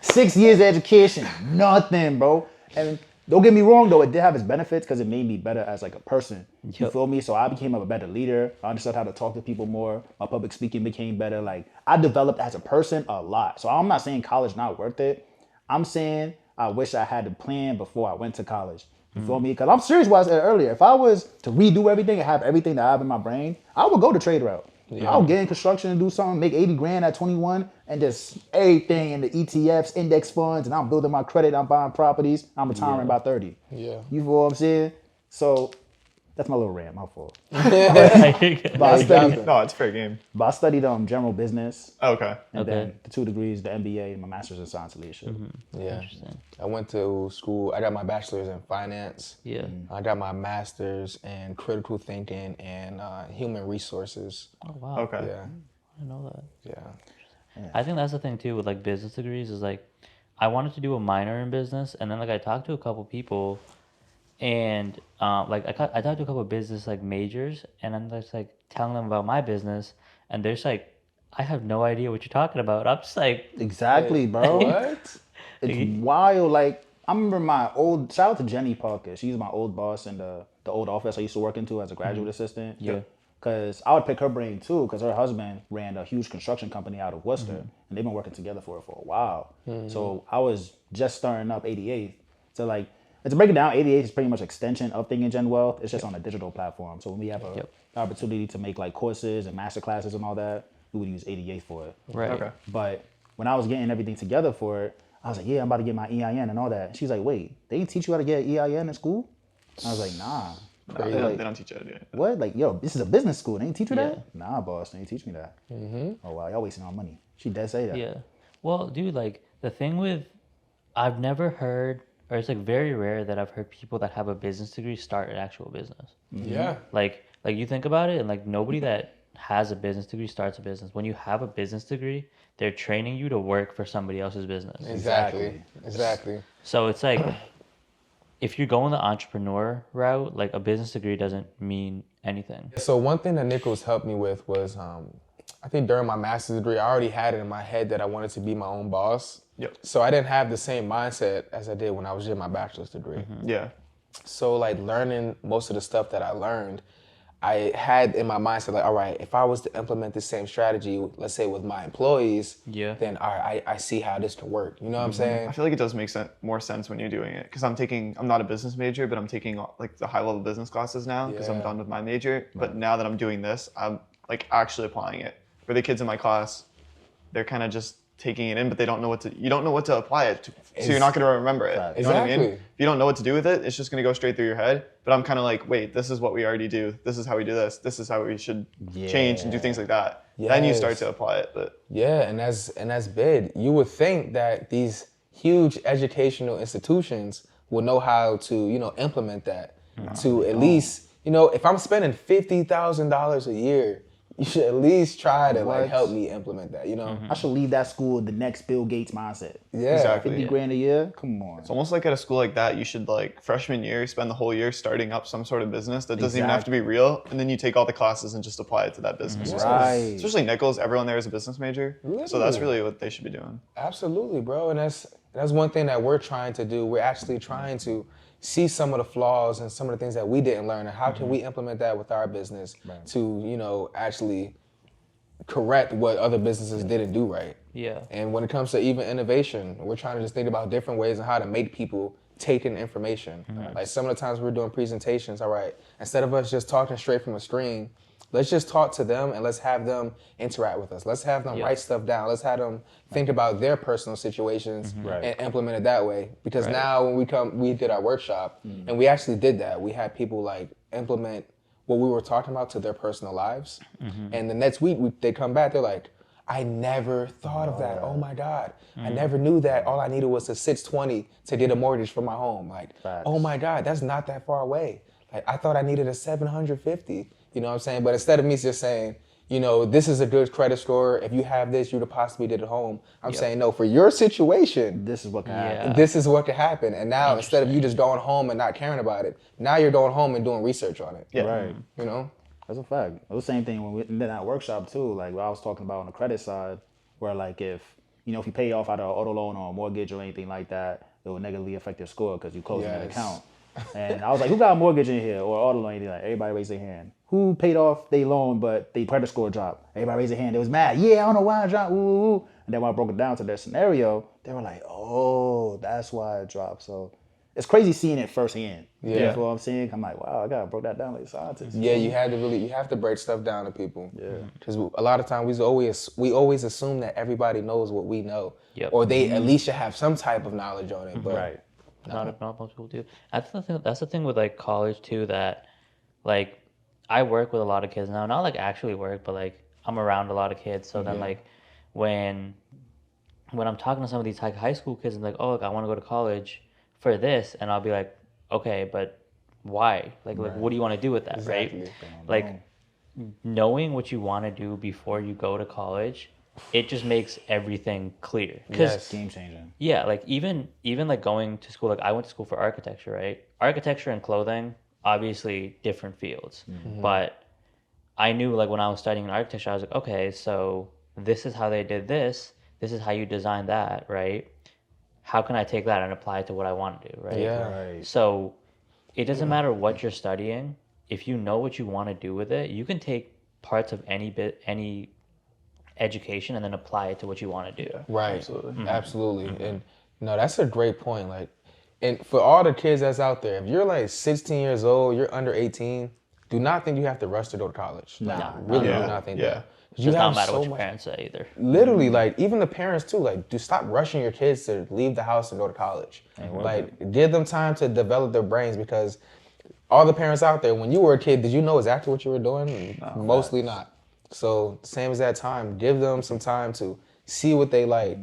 S4: 6 years of education, nothing, bro. And don't get me wrong, though, it did have its benefits because it made me better as like a person. You feel me? So I became a better leader. I understood how to talk to people more. My public speaking became better. Like I developed as a person a lot. So I'm not saying college not worth it. I'm saying I wish I had a plan before I went to college. You feel me? Because I'm serious what I said earlier. If I was to redo everything and have everything that I have in my brain, I would go the trade route. Yeah. I'll get in construction and do something, make 80 grand at 21 and just everything in the ETFs, index funds, and I'm building my credit, I'm buying properties, I'm retiring by 30.
S2: Yeah.
S4: You feel what I'm saying? So that's my little rant, my fault.
S3: No, it's fair game.
S4: But I studied general business.
S3: Okay.
S4: And then the 2 degrees, the MBA and my Master's in Science of Leadership.
S2: Yeah. I went to school, I got my bachelor's in finance.
S1: Yeah.
S2: I got my master's in critical thinking and human resources.
S1: Oh wow.
S3: Okay.
S2: Yeah.
S1: I didn't know that.
S2: Yeah.
S1: I think that's the thing too with like business degrees is like I wanted to do a minor in business and then like I talked to a couple people and like I talked to a couple of business like majors and I'm just like telling them about my business and they're just like I have no idea what you're talking about. I'm just like
S4: Exactly, bro.
S2: What?
S4: It's wild. Like I remember shout out to Jenny Parker. She's my old boss in the old office I used to work into as a graduate assistant.
S1: Yeah.
S4: Because I would pick her brain too, because her husband ran a huge construction company out of Worcester, and they've been working together for a while. So I was just starting up 88. So like, to break it down, 88 is pretty much extension of Thinkin Gen Wealth. It's just on a digital platform. So when we have an opportunity to make like courses and master classes and all that, we would use 88 for it.
S1: right.
S3: Okay.
S4: But when I was getting everything together for it, I was like, yeah, I'm about to get my EIN and all that. She's like, wait, they didn't teach you how to get an EIN in school? I was like, nah.
S3: They don't teach you how to do it.
S4: What? Like, yo, this is a business school. They ain't teach you that? Nah, boss, they ain't teach me that. Oh, wow, y'all wasting our money. She did say that.
S1: Yeah. Well, dude, like the thing with I've never heard or it's like very rare that I've heard people that have a business degree start an actual business.
S2: Yeah.
S1: Like you think about it and like nobody that has a business degree starts a business. When you have a business degree, they're training you to work for somebody else's business.
S2: Exactly.
S1: So it's like if you're going the entrepreneur route, like a business degree doesn't mean anything.
S2: So one thing that Nichols helped me with was, I think during my master's degree, I already had it in my head that I wanted to be my own boss.
S3: Yep.
S2: So I didn't have the same mindset as I did when I was in my bachelor's degree.
S3: Yeah.
S2: So like learning most of the stuff that I learned, I had in my mindset like, all right, if I was to implement the same strategy, let's say with my employees, then all right, I see how this can work. You know what I'm saying?
S3: I feel like it does make more sense when you're doing it because I'm not a business major, but I'm taking like the high level business classes now because I'm done with my major. But now that I'm doing this, I'm like actually applying it. For the kids in my class, they're kind of just taking it in, but you don't know what to apply it to, so you're not going to remember it. You know what I mean? If you don't know what to do with it, it's just going to go straight through your head. But I'm kind of like, wait, this is what we already do. This is how we do this. This is how we should change and do things like that. then you start to apply it. But
S2: yeah, and that's big. You would think that these huge educational institutions will know how to, implement that to at least, if I'm spending $50,000 a year, you should at least try to like help me implement that,
S4: I should leave that school the next Bill Gates mindset.
S2: Yeah,
S3: exactly.
S4: 50 grand a year? Come on.
S3: It's almost like at a school like that, you should like freshman year, spend the whole year starting up some sort of business that doesn't even have to be real. And then you take all the classes and just apply it to that business.
S4: Right.
S3: Especially Nichols, everyone there is a business major. So that's really what they should be doing.
S2: Absolutely, bro. And that's one thing that we're trying to do. We're actually trying to see some of the flaws and some of the things that we didn't learn, and how can we implement that with our business to, actually correct what other businesses didn't do right.
S1: Yeah.
S2: And when it comes to even innovation, we're trying to just think about different ways on how to make people take in information. Like some of the times we're doing presentations, all right, instead of us just talking straight from a screen, let's just talk to them and let's have them interact with us. Let's have them write stuff down. Let's have them think about their personal situations and implement it that way. Because now when we did our workshop and we actually did that. We had people like implement what we were talking about to their personal lives. And the next week they come back, they're like, I never thought of that. Oh my God. I never knew that all I needed was a 620 to get a mortgage for my home. Like, oh my God, that's not that far away. Like I thought I needed a 750. You know what I'm saying? But instead of me just saying, this is a good credit score. If you have this, you could possibly get it home. I'm saying, no, for your situation,
S4: this is what can happen.
S2: This is what can happen. And now instead of you just going home and not caring about it, now you're going home and doing research on it.
S4: Yeah. Right.
S2: That's
S4: a fact. It was the same thing when we did that workshop too. Like what I was talking about on the credit side, where like if you pay off out of an auto loan or a mortgage or anything like that, it will negatively affect your score because you closing an account. And I was like, who got a mortgage in here or auto loan? Like, everybody raised their hand. Who paid off their loan but their credit score dropped? Everybody raised their hand. They was mad. Yeah, I don't know why it dropped. Ooh. And then when I broke it down to their scenario, they were like, oh, that's why it dropped. So it's crazy seeing it firsthand.
S2: Yeah.
S4: You know what I'm saying? I'm like, wow, I gotta broke that down like a scientist.
S2: Yeah, you have to break stuff down to people. Yeah. Because a lot of times we always assume that everybody knows what we know. Yep. Or they at least should have some type of knowledge on it. But
S1: Not most people do. That's the thing with like college too, that like I work with a lot of kids now, not like actually work, but like I'm around a lot of kids. So then like when I'm talking to some of these like high school kids and like, oh, look, I want to go to college for this, and I'll be like, okay, but why? Like what do you want to do with that, right? Like knowing what you want to do before you go to college, it just makes everything clear.
S4: Yes, game changing.
S1: Yeah, like even like going to school, like I went to school for architecture, right? Architecture and clothing, obviously different fields. But I knew like when I was studying architecture, I was like, okay, so this is how they did this. This is how you design that, right? How can I take that and apply it to what I want to do, right?
S2: Yeah.
S4: Right.
S1: So it doesn't matter what you're studying. If you know what you want to do with it, you can take parts of any education and then apply it to what you want to do.
S2: Right. Absolutely. And that's a great point. Like, and for all the kids that's out there, if you're like 16 years old, you're under 18, do not think you have to rush to go to college.
S4: Nah.
S2: Really do not think that.
S1: It does not matter what your parents say either.
S2: Literally, like even the parents too, like do stop rushing your kids to leave the house and go to college. Like give them time to develop their brains, because all the parents out there, when you were a kid, did you know exactly what you were doing? No, mostly not. So same as that time, give them some time to see what they like,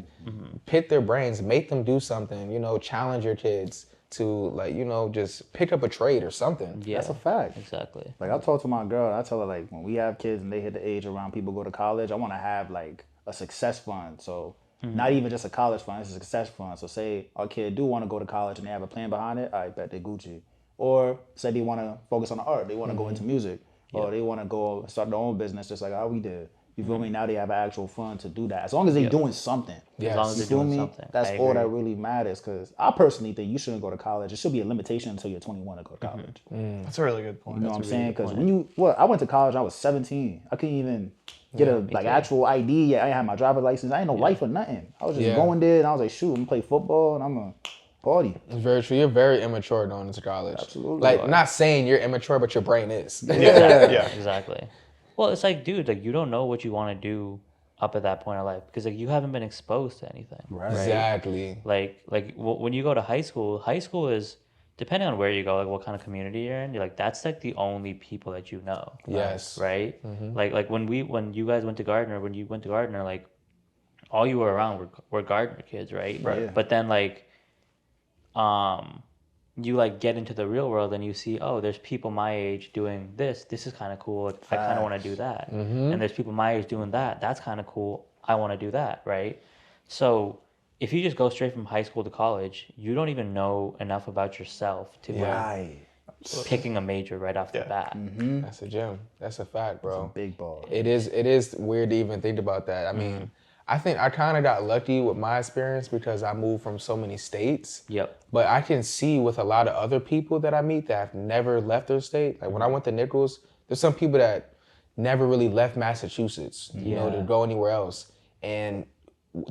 S2: pick their brains, make them do something, challenge your kids to like, just pick up a trade or something.
S1: Yeah,
S4: that's a fact.
S1: Exactly.
S4: Like I talk to my girl, I tell her like when we have kids and they hit the age around people go to college, I want to have like a success fund. So not even just a college fund, it's a success fund. So say our kid do want to go to college and they have a plan behind it, I bet they Gucci. Or say they want to focus on the art, they want to go into music, or they want to go start their own business just like how we did. You feel me? Now they have an actual fund to do that. As long as they're doing something.
S1: As long as they're doing something.
S4: That's all that really matters. Because I personally think you shouldn't go to college. It should be a limitation until you're 21 to go to college.
S3: That's a really good point.
S4: You know what I'm saying? Because I went to college, I was 17. I couldn't even get a actual ID yet. I didn't have my driver's license. I ain't no life or nothing. I was just going there and I was like, shoot, I'm gonna play football and I'm gonna party.
S2: It's very true. You're very immature going into college.
S4: Absolutely.
S2: Like, not saying you're immature, but your brain is.
S3: Yeah.
S1: Exactly. Well, it's like, dude, like you don't know what you want to do up at that point in life because like you haven't been exposed to anything.
S2: Right. Exactly.
S1: Like when you go to high school is depending on where you go, like what kind of community you're in, you're like that's like the only people that you know.
S2: Yes.
S1: Right. Like when you guys went to Gardner, like all you were around were Gardner kids, right?
S3: Right.
S4: Yeah.
S1: But then like, you like get into the real world and you see, oh, there's people my age doing this. This is kind of cool. I kind of want to do that. And there's people my age doing that. That's kind of cool. I want to do that, right? So if you just go straight from high school to college, you don't even know enough about yourself to be
S4: Right.
S1: picking a major right off the bat.
S2: That's a gem. That's a fact, bro.
S4: Big ball.
S2: It is weird to even think about that. I mean, I think I kind of got lucky with my experience because I moved from so many states.
S1: Yep.
S2: But I can see with a lot of other people that I meet that have never left their state. Like when I went to Nichols, there's some people that never really left Massachusetts, you know, to go anywhere else. And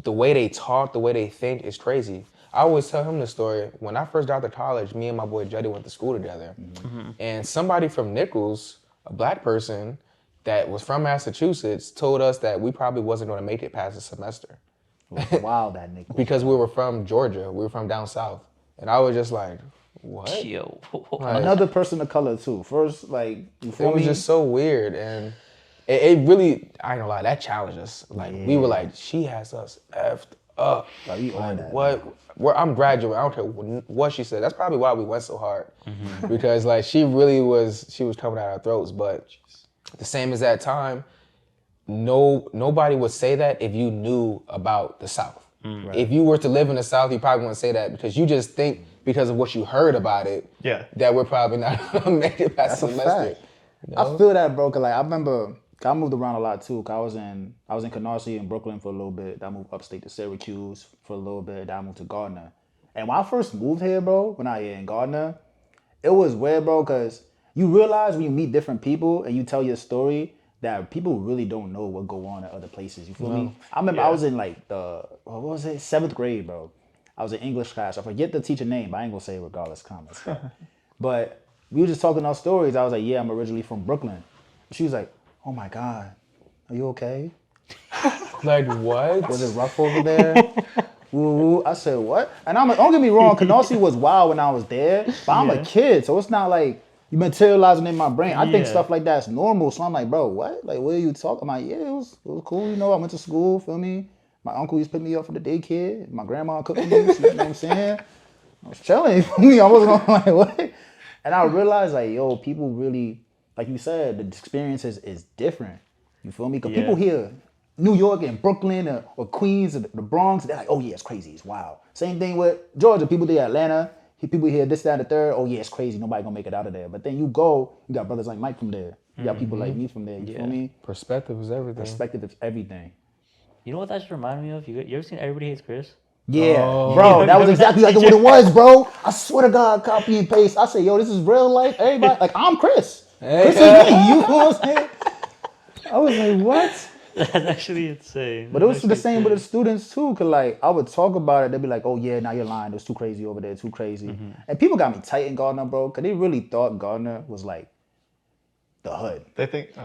S2: the way they talk, the way they think is crazy. I always tell him the story. When I first got to college, me and my boy Juddy went to school together. And somebody from Nichols, a black person that was from Massachusetts, told us that we probably wasn't going to make it past the semester.
S4: Wow, that nigga.
S2: Because we were from Georgia. We were from down south. And I was just like, what?
S1: Yo.
S4: Another person of color too. First, like, you
S2: It
S4: feel
S2: was
S4: me?
S2: just so weird. And it really, I ain't gonna lie, that challenged us. Like, we were like, she has us effed up.
S4: Like, we on that.
S2: What? I'm graduating. I don't care what she said. That's probably why we went so hard. Because, like, she was coming out our throats. But the same as that time, nobody would say that if you knew about the South.
S4: Right.
S2: If you were to live in the South, you probably wouldn't say that because you just think because of what you heard about it, that we're probably not gonna make it past the semester.
S4: You know? I feel that, bro. Cause like I remember, I moved around a lot too. Cause I was in Canarsie in Brooklyn for a little bit. Then I moved upstate to Syracuse for a little bit. Then I moved to Gardner. And when I first moved here, bro, when I was in Gardner, it was weird, bro. Cause you realize when you meet different people and you tell your story that people really don't know what go on at other places. You feel me? I remember I was in like what was it? 7th grade, bro. I was in English class. I forget the teacher name, but I ain't gonna say it regardless. Comments. But we were just talking our stories. I was like, yeah, I'm originally from Brooklyn. She was like, oh my God, are you okay?
S2: Like, what?
S4: Was it rough over there? Woo. I said, what? And don't get me wrong, Canarsie was wild when I was there, but I'm a kid, so it's not like you materializing in my brain. I think stuff like that's normal. So I'm like, bro, what? Like, what are you talking about? Yeah, it was cool. You know, I went to school, feel me? My uncle used to pick me up for the daycare. My grandma cooked for me, you know what I'm saying? I was chilling, for me. I wasn't like, what? And I realized, like, yo, people really, like you said, the experience is different. You feel me? Because people here, New York and Brooklyn or Queens or the Bronx, they're like, oh yeah, it's crazy, it's wild. Same thing with Georgia. People there, Atlanta, people here, this, that, and the third. Oh yeah, it's crazy. Nobody gonna make it out of there. But then you got brothers like Mike from there. You got people like me from there. You feel me?
S2: Perspective is everything.
S4: Perspective is everything.
S1: You know what that just reminded me of? You ever seen Everybody Hates Chris?
S4: Yeah, bro, that was exactly like what it was, bro. I swear to God, copy and paste. I say, yo, this is real life. Everybody, like, I'm Chris. Chris is me. You know what I'm saying? I was like, what?
S1: That's actually insane.
S4: But it was the same with the students too, cause like I would talk about it, they'd be like, "Oh yeah, now you're lying. It was too crazy over there, too crazy." And people got me tight in Gardner, bro, cause they really thought Gardner was like the hood,
S3: They think,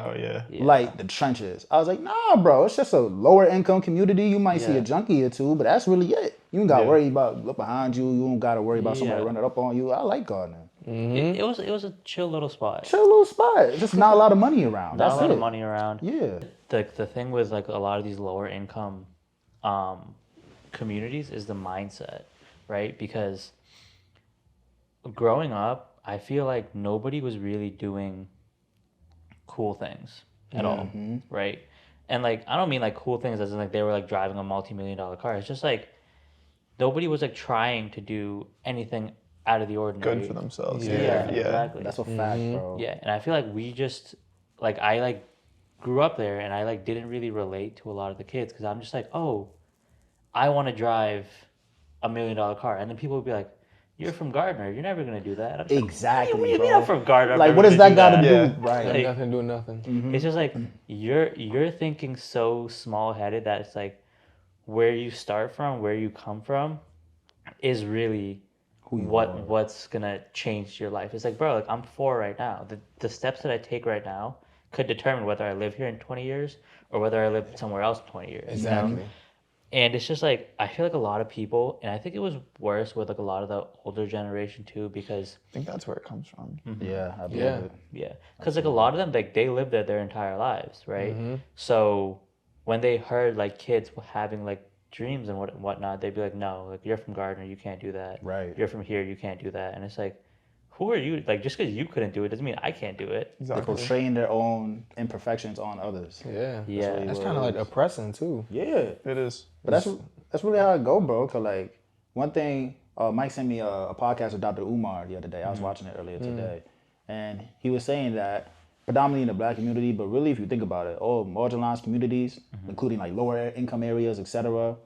S4: like the trenches. I was like, nah, bro, it's just a lower income community. You might see a junkie or two, but that's really it. You don't gotta worry about look behind you. You don't gotta worry about somebody running up on you. I like Gardner.
S1: It was a chill little spot.
S4: Chill little spot. It's just not a lot of money around.
S1: Not
S4: That's
S1: a lot
S4: it.
S1: of money around.
S4: Yeah.
S1: The thing with like a lot of these lower income communities is the mindset, right? Because growing up, I feel like nobody was really doing cool things at all, right? And like I don't mean like cool things as in like they were like driving a multi-million-dollar car. It's just like nobody was like trying to do anything out of the ordinary.
S3: good for themselves.
S1: Yeah, exactly.
S4: That's a fact, bro.
S1: Yeah, and I feel like we just like I like grew up there and I like didn't really relate to a lot of the kids because I'm just like, oh, I want to drive $1 million car, and then people would be like, "You're from Gardner. You're never gonna do that." I'm just
S4: Exactly.
S1: Like, what do you
S4: bro.
S1: mean I'm from Gardner? I'm
S4: Like,
S1: never
S4: what does
S1: gonna
S4: that got to do?
S3: Yeah.
S4: Right.
S1: Like,
S2: Nothing doing nothing.
S1: It's just like you're thinking so small headed that it's like where you start from, where you come from, is really what's gonna change your life. It's like, bro, like I'm 4 right now. The steps that I take right now could determine whether I live here in 20 years or whether I live somewhere else in 20 years.
S2: Exactly.
S1: You know? And it's just like, I feel like a lot of people, and I think it was worse with like a lot of the older generation too, because
S3: I think that's where it comes from.
S4: Yeah, I believe
S2: Yeah.
S4: it.
S1: yeah, because like a lot of them, like they lived there their entire lives, right? So when they heard like kids having like dreams and whatnot, they'd be like, no, like you're from Gardner, you can't do that.
S4: Right.
S1: You're from here, you can't do that. And it's like, who are you? Like just because you couldn't do it doesn't mean I can't do it.
S4: They're portraying their own imperfections on others.
S2: Yeah.
S1: Yeah.
S2: That's kind of like oppressing too.
S4: Yeah.
S3: It is.
S4: But that's really how it go, bro. Cause like one thing, Mike sent me a podcast with Dr. Umar the other day. I was watching it earlier today, and he was saying that predominantly in the black community, but really if you think about it, all marginalized communities, including like lower income areas, etc.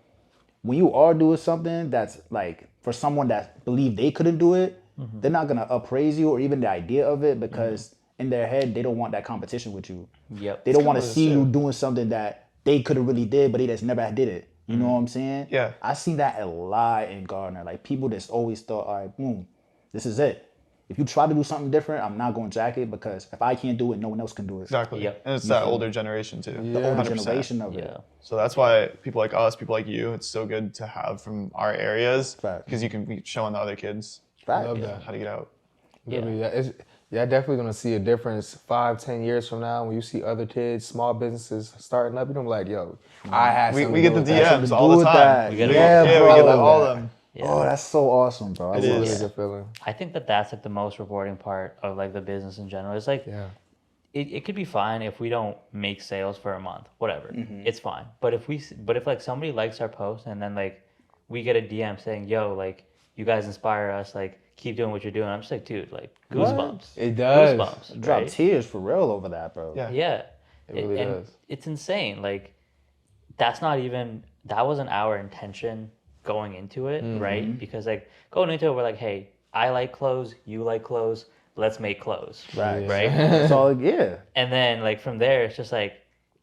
S4: When you are doing something that's like for someone that believe they couldn't do it, they're not gonna appraise you or even the idea of it because in their head they don't want that competition with you.
S1: Yep.
S4: They don't want to see you doing something that they could have really did, but they just never did it. You know what I'm saying?
S3: Yeah.
S4: I seen that a lot in Gardner. Like people just always thought, all right, boom, this is it. If you try to do something different, I'm not going to jack it because if I can't do it, no one else can do it.
S3: Exactly.
S1: Yep.
S3: And it's that older generation too.
S4: The older
S3: 100%.
S4: generation of it.
S1: Yeah.
S3: So that's why people like us, people like you, it's so good to have from our areas
S4: Fact.
S3: because you can be showing the other kids
S4: Fact.
S2: Love that.
S3: how to get out.
S2: Really, yeah, definitely gonna see a difference 5-10 years from now when you see other kids, small businesses starting up. You're gonna be like, yo, I had
S3: We
S2: something
S3: get
S2: to
S3: the
S2: do with that.
S3: DMs all the
S4: with
S3: time.
S4: that.
S1: We get
S4: Yeah,
S3: Yeah,
S4: bro.
S3: we get like all of them.
S1: Yeah.
S4: Oh, that's so awesome, bro. I
S3: It
S4: love
S3: is.
S2: Really
S4: that.
S2: good feeling.
S1: I think that that's like the most rewarding part of like the business in general. It's like
S2: Yeah.
S1: it could be fine if we don't make sales for a month, whatever. It's fine. But if like somebody likes our post and then like we get a DM saying, "Yo, like you guys inspire us, like keep doing what you're doing." I'm just like, dude, like goosebumps.
S2: It does.
S1: Goosebumps.
S4: Drop
S1: right?
S4: tears for real over that, bro.
S3: Yeah.
S1: Yeah.
S2: It really
S1: and
S2: does.
S1: it's insane. Like that wasn't our intention going into it, right? Because like going into it, we're like, hey, I like clothes, you like clothes, let's make clothes.
S4: Right.
S1: Right?
S4: So yeah.
S1: And then like from there, it's just like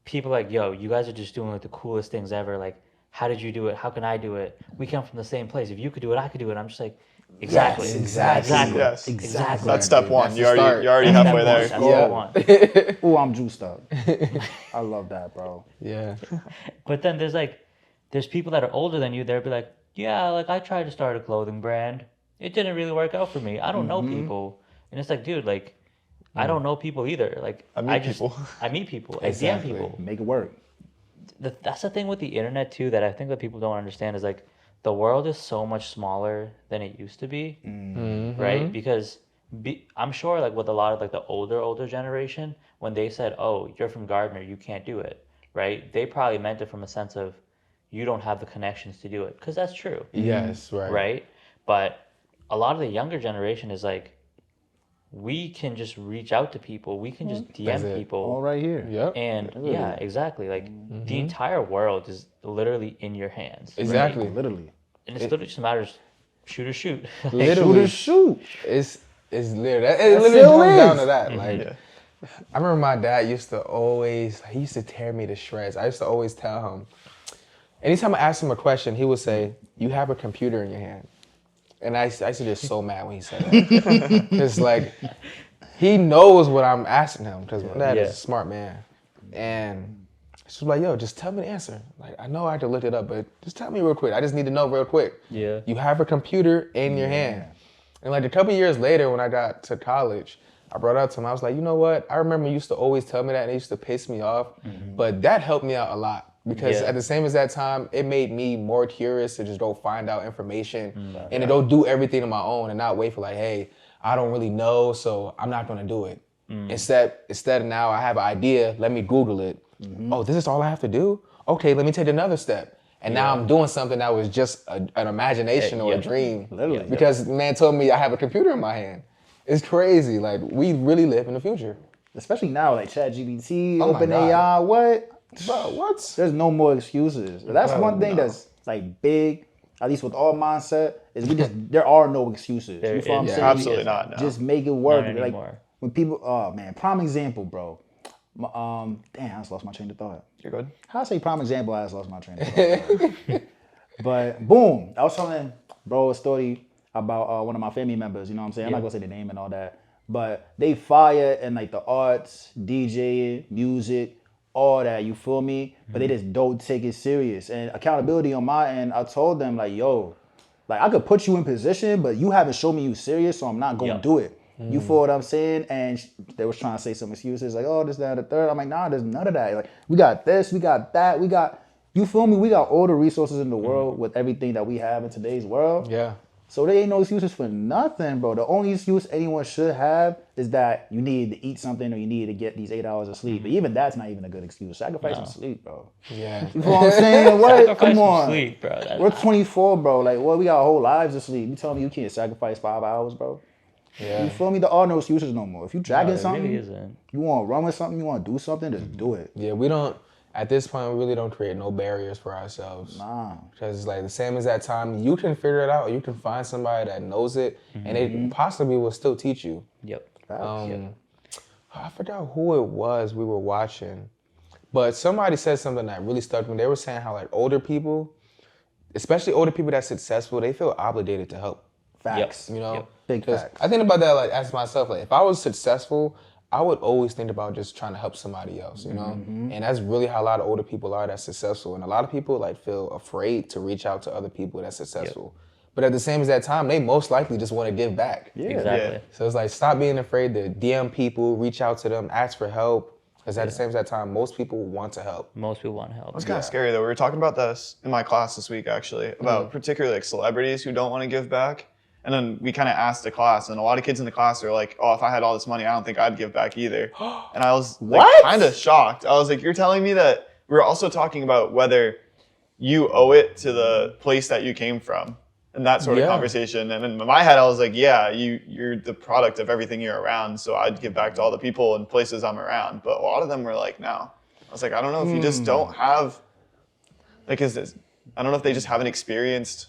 S1: people are like, yo, you guys are just doing like the coolest things ever. Like, how did you do it? How can I do it? We come from the same place. If you could do it, I could do it. I'm just like, exactly.
S4: Yes, exactly.
S1: Exactly.
S3: Yes.
S1: Exactly.
S3: That's step one.
S2: That's
S3: You're
S2: the
S3: already
S2: start.
S3: you're already
S1: That's
S3: halfway
S1: step
S3: there.
S1: one. That's step one.
S4: Ooh, I'm juiced up. I love that, bro.
S2: Yeah.
S1: But then there's people that are older than you. They'll be like, yeah, like I tried to start a clothing brand. It didn't really work out for me. I don't know people. And it's like, dude, like, I don't know people either. Like,
S3: I meet
S1: just,
S3: people.
S1: I meet people.
S2: Exactly.
S1: I DM people.
S4: Make it work.
S1: That's the thing with the internet too that I think that people don't understand is like the world is so much smaller than it used to be, right? Because I'm sure like with a lot of like the older generation, when they said, "Oh, you're from Gardner, you can't do it," right? They probably meant it from a sense of you don't have the connections to do it, because that's true,
S2: Yes, right.
S1: right? But a lot of the younger generation is like, we can just reach out to people, we can just
S2: That's
S1: DM
S2: it.
S1: people.
S4: All right here.
S2: Yep.
S1: And yeah, exactly. Like the entire world is literally in your hands. right?
S2: Exactly.
S4: Literally.
S1: And it's literally just matters shoot or shoot.
S2: Literally.
S4: Shoot.
S2: It's literally it literally
S4: still
S2: comes
S4: is.
S2: down to that. Like
S3: Yeah.
S2: I remember my dad used to tear me to shreds. I used to always tell him, anytime I asked him a question, he would say, "You have a computer in your hand." And I used to get so mad when he said that. It's like, he knows what I'm asking him, because my dad is
S1: Yeah.
S2: a smart man. And she was like, yo, just tell me the answer. Like, I know I have to look it up, but just tell me real quick. I just need to know real quick.
S1: Yeah.
S2: You have a computer in your hand. And like a couple years later, when I got to college, I brought it up to him. I was like, you know what? I remember you used to always tell me that, and it used to piss me off. But that helped me out a lot. Because
S1: Yeah.
S2: at the same as that time, it made me more curious to just go find out information and to go do everything on my own and not wait for like, hey, I don't really know, so I'm not gonna do it. Instead of now I have an idea, let me Google it. Oh, this is all I have to do? Okay, let me take another step. And now I'm doing something that was just an imagination or a dream.
S4: Literally.
S2: Because the man told me I have a computer in my hand. It's crazy. Like, we really live in the future.
S4: Especially now, like ChatGPT,
S2: Oh my
S4: OpenAI, what?
S2: Bro, what?
S4: There's no more excuses. That's one thing that's like big, at least with our mindset, is there are no excuses.
S1: There
S4: You feel what I'm
S1: is-
S4: saying?
S3: Absolutely not. No.
S4: Just make it work.
S1: Not
S4: Like
S1: anymore.
S4: when people, oh man, prime example, bro. Damn, I just lost my train of thought.
S3: You're good.
S4: How I say prime example, I just lost my train of thought. But boom, I was telling bro a story about one of my family members. You know what I'm saying? I'm not gonna say the name and all that, but they fire in like the arts, DJing, music, all that, you feel me? But they just don't take it serious. And accountability on my end, I told them like, yo, like I could put you in position, but you haven't shown me you serious, so I'm not gonna do it. You feel what I'm saying? And they was trying to say some excuses like, oh, this, that, the third. I'm like, nah, there's none of that. Like, we got this, we got that, we got, you feel me? We got all the resources in the world with everything that we have in today's world.
S2: Yeah.
S4: So there ain't no excuses for nothing, bro. The only excuse anyone should have is that you need to eat something or you need to get these 8 hours of sleep. But even that's not even a good excuse. Sacrifice some sleep, bro.
S2: Yeah.
S4: You know what I'm saying? What?
S1: Sacrifice
S4: Come
S1: some
S4: on.
S1: sleep, bro.
S4: We're 24, bro. Like, what? We got our whole lives to sleep. You telling me you can't sacrifice 5 hours, bro?
S2: Yeah.
S4: You feel me? There are no excuses no more. If you dragging
S1: There
S4: something,
S1: really isn't.
S4: you want to run with something, you want to do something, just do it.
S2: Yeah, we don't, at this point, we really don't create no barriers for ourselves.
S4: Nah.
S2: Because it's like the same as that time, you can figure it out, or you can find somebody that knows it, and they possibly will still teach you.
S1: Yep.
S2: I forgot who it was we were watching, but somebody said something that really stuck with me. They were saying how like older people, especially older people that's successful, they feel obligated to help.
S4: Facts.
S2: You know?
S1: Yep.
S4: Big
S2: 'Cause
S4: facts.
S2: I think about that like as myself, like if I was successful, I would always think about just trying to help somebody else, you know? And that's really how a lot of older people are that's successful. And a lot of people like feel afraid to reach out to other people that's successful. But at the same as that time, they most likely just want to give back.
S4: Yeah.
S1: Exactly.
S3: Yeah.
S2: So it's like, stop being afraid to DM people, reach out to them, ask for help. Because at the same as that time, most people want to help.
S1: Most people want help.
S3: It's kind of scary though. We were talking about this in my class this week actually, about particularly like celebrities who don't want to give back. And then we kind of asked the class, and a lot of kids in the class are like, oh, if I had all this money, I don't think I'd give back either. And I was like, kind of shocked. I was like, you're telling me that we're also talking about whether you owe it to the place that you came from and that sort of conversation. And in my head, I was like, yeah, you're the product of everything you're around. So I'd give back to all the people and places I'm around. But a lot of them were like, no. I was like, I don't know if you just don't have, like, I don't know if they just haven't experienced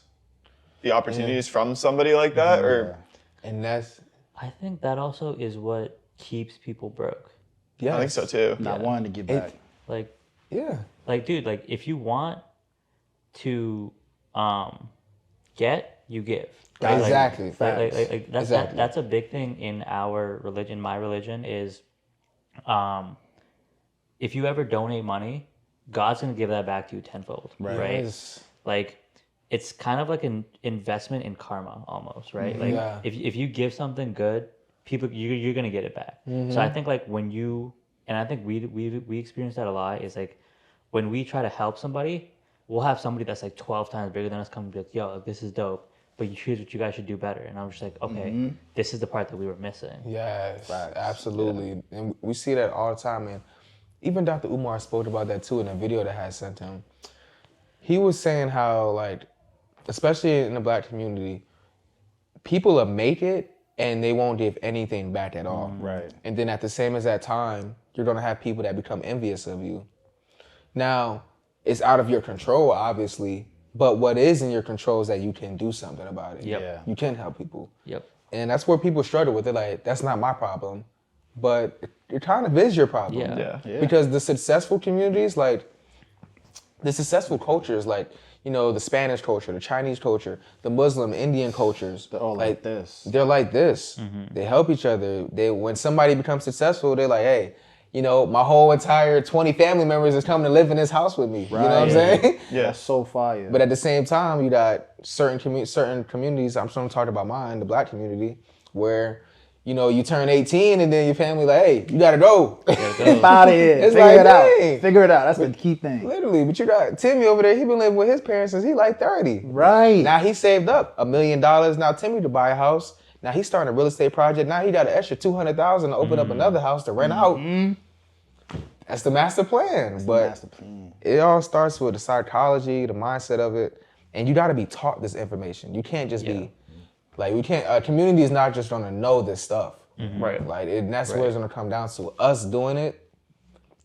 S3: the opportunities from somebody like that, or
S2: And that's,
S1: I think that also is what keeps people broke.
S2: yeah.
S3: I think so too.
S4: Not wanting to give back.
S1: Like,
S2: Yeah.
S1: dude, like if you want to get, you give. Right? Like,
S2: Exactly.
S1: Like,
S4: Facts.
S1: like that's
S2: Exactly.
S1: that's a big thing in our religion. My religion is, if you ever donate money, God's gonna give that back to you tenfold. Right?
S2: Yes.
S1: Like, it's kind of like an investment in karma almost, right? Like
S2: Yeah.
S1: if you give something good, people you're gonna get it back. So I think like when you, and I think we experience that a lot, is like when we try to help somebody, we'll have somebody that's like 12 times bigger than us come and be like, yo, like, this is dope, but here's what you guys should do better. And I'm just like, okay, this is the part that we were missing.
S2: Yes, absolutely. And we see that all the time. And even Dr. Umar spoke about that too in a video that I had sent him. He was saying how, like, especially in the Black community, people will make it and they won't give anything back at all.
S4: Right.
S2: And then at the same as that time, you're gonna have people that become envious of you. Now, it's out of your control, obviously, but what is in your control is that you can do something about it.
S1: Yep.
S4: Yeah.
S2: You can help people.
S1: Yep.
S2: And that's where people struggle with it. Like, that's not my problem, but it kind of is your problem.
S1: Yeah.
S2: Because the successful communities, like the successful cultures, like, you know, the Spanish culture, the Chinese culture, the Muslim, Indian cultures.
S4: They're all like this.
S2: They're like this. They help each other. When somebody becomes successful, they're like, hey, you know, my whole entire 20 family members is coming to live in this house with me. You know what I'm saying?
S3: Yeah.
S4: That's so fire.
S2: But at the same time, you got certain communities, I'm still talking about mine, the Black community, where, you know, you turn 18 and then your family like, hey, you gotta go.
S4: Get out of here.
S2: It's
S4: Figure
S2: like,
S4: it out.
S2: dang.
S4: Figure it out. That's the key thing.
S2: Literally, but you got Timmy over there, he been living with his parents since he like 30.
S4: Right.
S2: Now he saved up $1 million now Timmy to buy a house. Now he's starting a real estate project. Now he got an extra $200,000 to open up another house to rent out. That's the master plan. But
S4: Master plan.
S2: it all starts with the psychology, the mindset of it, and you got to be taught this information. You can't just be like, we can't. Community is not just gonna know this stuff,
S3: Right.
S2: Like, that's where it's gonna come down to us doing it.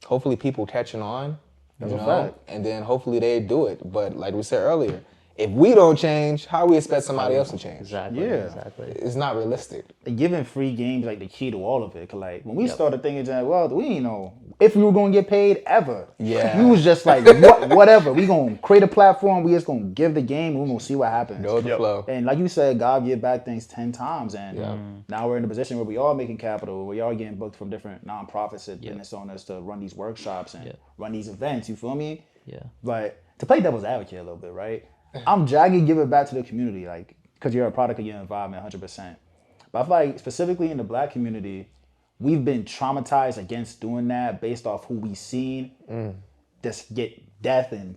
S2: Hopefully, people catching on,
S4: That's
S2: you
S4: a
S2: know,
S4: fact.
S2: and then hopefully they do it. But like we said earlier, if we don't change, how we expect somebody else to change?
S1: Exactly.
S4: Yeah.
S1: Exactly.
S2: It's not realistic.
S4: Giving free games like the key to all of it. Cause like when we started Thinkin Gen Wealth, we didn't know if we were gonna get paid ever.
S2: Yeah.
S4: We was just like whatever. We gonna create a platform. We just gonna give the game. We gonna see what happens.
S2: Go with the flow.
S4: And like you said, God give back things 10 times. And now we're in a position where we are making capital. We are getting booked from different nonprofits and business owners to run these workshops and run these events. You feel me?
S1: Yeah.
S4: But to play devil's advocate a little bit, right? I'm jagging giving back to the community, like, because you're a product of your environment 100%. But I feel like specifically in the Black community, we've been traumatized against doing that based off who we seen just get death and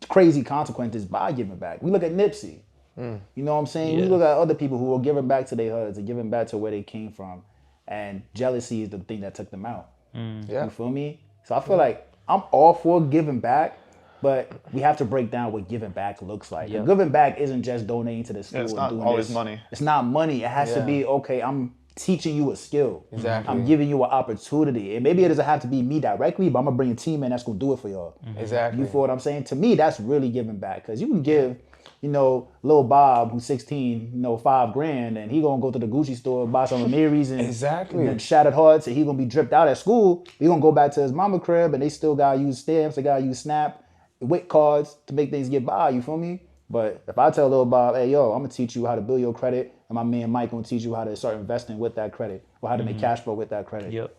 S4: crazy consequences by giving back. We look at Nipsey. You know what I'm saying?
S1: Yeah.
S4: We look at other people who are giving back to their hoods and giving back to where they came from. And jealousy is the thing that took them out.
S2: Yeah.
S4: You feel me? So I feel like I'm all for giving back, but we have to break down what giving back looks like.
S1: Yep.
S4: Giving back isn't just donating to the school.
S3: it's
S4: and
S3: not
S4: doing
S3: always
S4: this.
S3: money.
S4: It's not money. It has to
S2: Yeah.
S4: be, okay, I'm teaching you a skill.
S2: Exactly.
S4: I'm giving you an opportunity. And maybe it doesn't have to be me directly, but I'm going to bring a team in that's going to do it for y'all.
S2: Exactly.
S4: You feel what I'm saying? To me, that's really giving back. Because you can give, Lil Bob, who's 16, $5,000, and he going to go to the Gucci store, buy some Amiris and,
S2: Exactly.
S4: and Shattered Hearts, and he going to be dripped out at school. He going to go back to his mama crib, and they still got to use stamps, they got to use Snap, WIC cards to make things get by, you feel me? But if I tell Lil Bob, hey, yo, I'm going to teach you how to build your credit, and my man Mike going to teach you how to start investing with that credit, or how to make cash flow with that credit.
S1: Yep.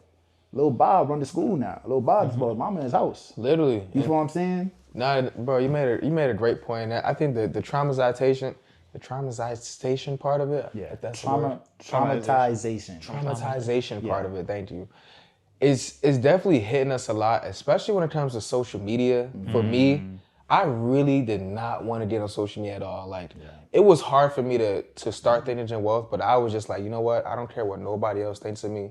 S4: Lil Bob run the school now. Lil Bob's bought his mama in his house.
S2: Literally.
S4: You feel what I'm saying?
S2: Nah, bro, you made a great point. I think the traumatization part of it.
S4: Yeah,
S2: if that's the word.
S4: traumatization.
S2: Traumatization part of it. Thank you. It's definitely hitting us a lot, especially when it comes to social media. For me, I really did not want to get on social media at all. Like, it was hard for me to start Thinkin Gen Wealth, but I was just like, you know what? I don't care what nobody else thinks of me.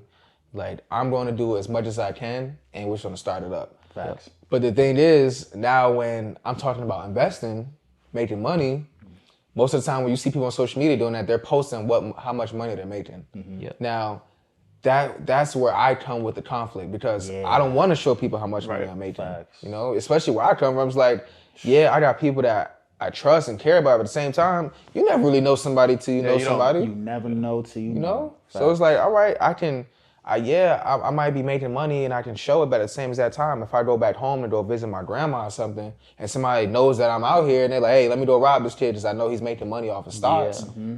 S2: Like, I'm going to do as much as I can, and we're just going to start it up.
S4: Facts.
S2: But the thing is, now when I'm talking about investing, making money, most of the time when you see people on social media doing that, they're posting how much money they're making.
S1: Yep.
S2: Now, that's where I come with the conflict, because I don't want to show people how much money I'm making.
S4: Facts.
S2: Especially where I come from. It's like, yeah, I got people that I trust and care about, but at the same time, you never really know somebody till you know somebody.
S4: You never know till you know.
S2: So it's like, all right, I might be making money and I can show it, but at the same exact time, if I go back home to go visit my grandma or something, and somebody knows that I'm out here and they're like, hey, let me go rob this kid because I know he's making money off of stocks.
S1: Yeah.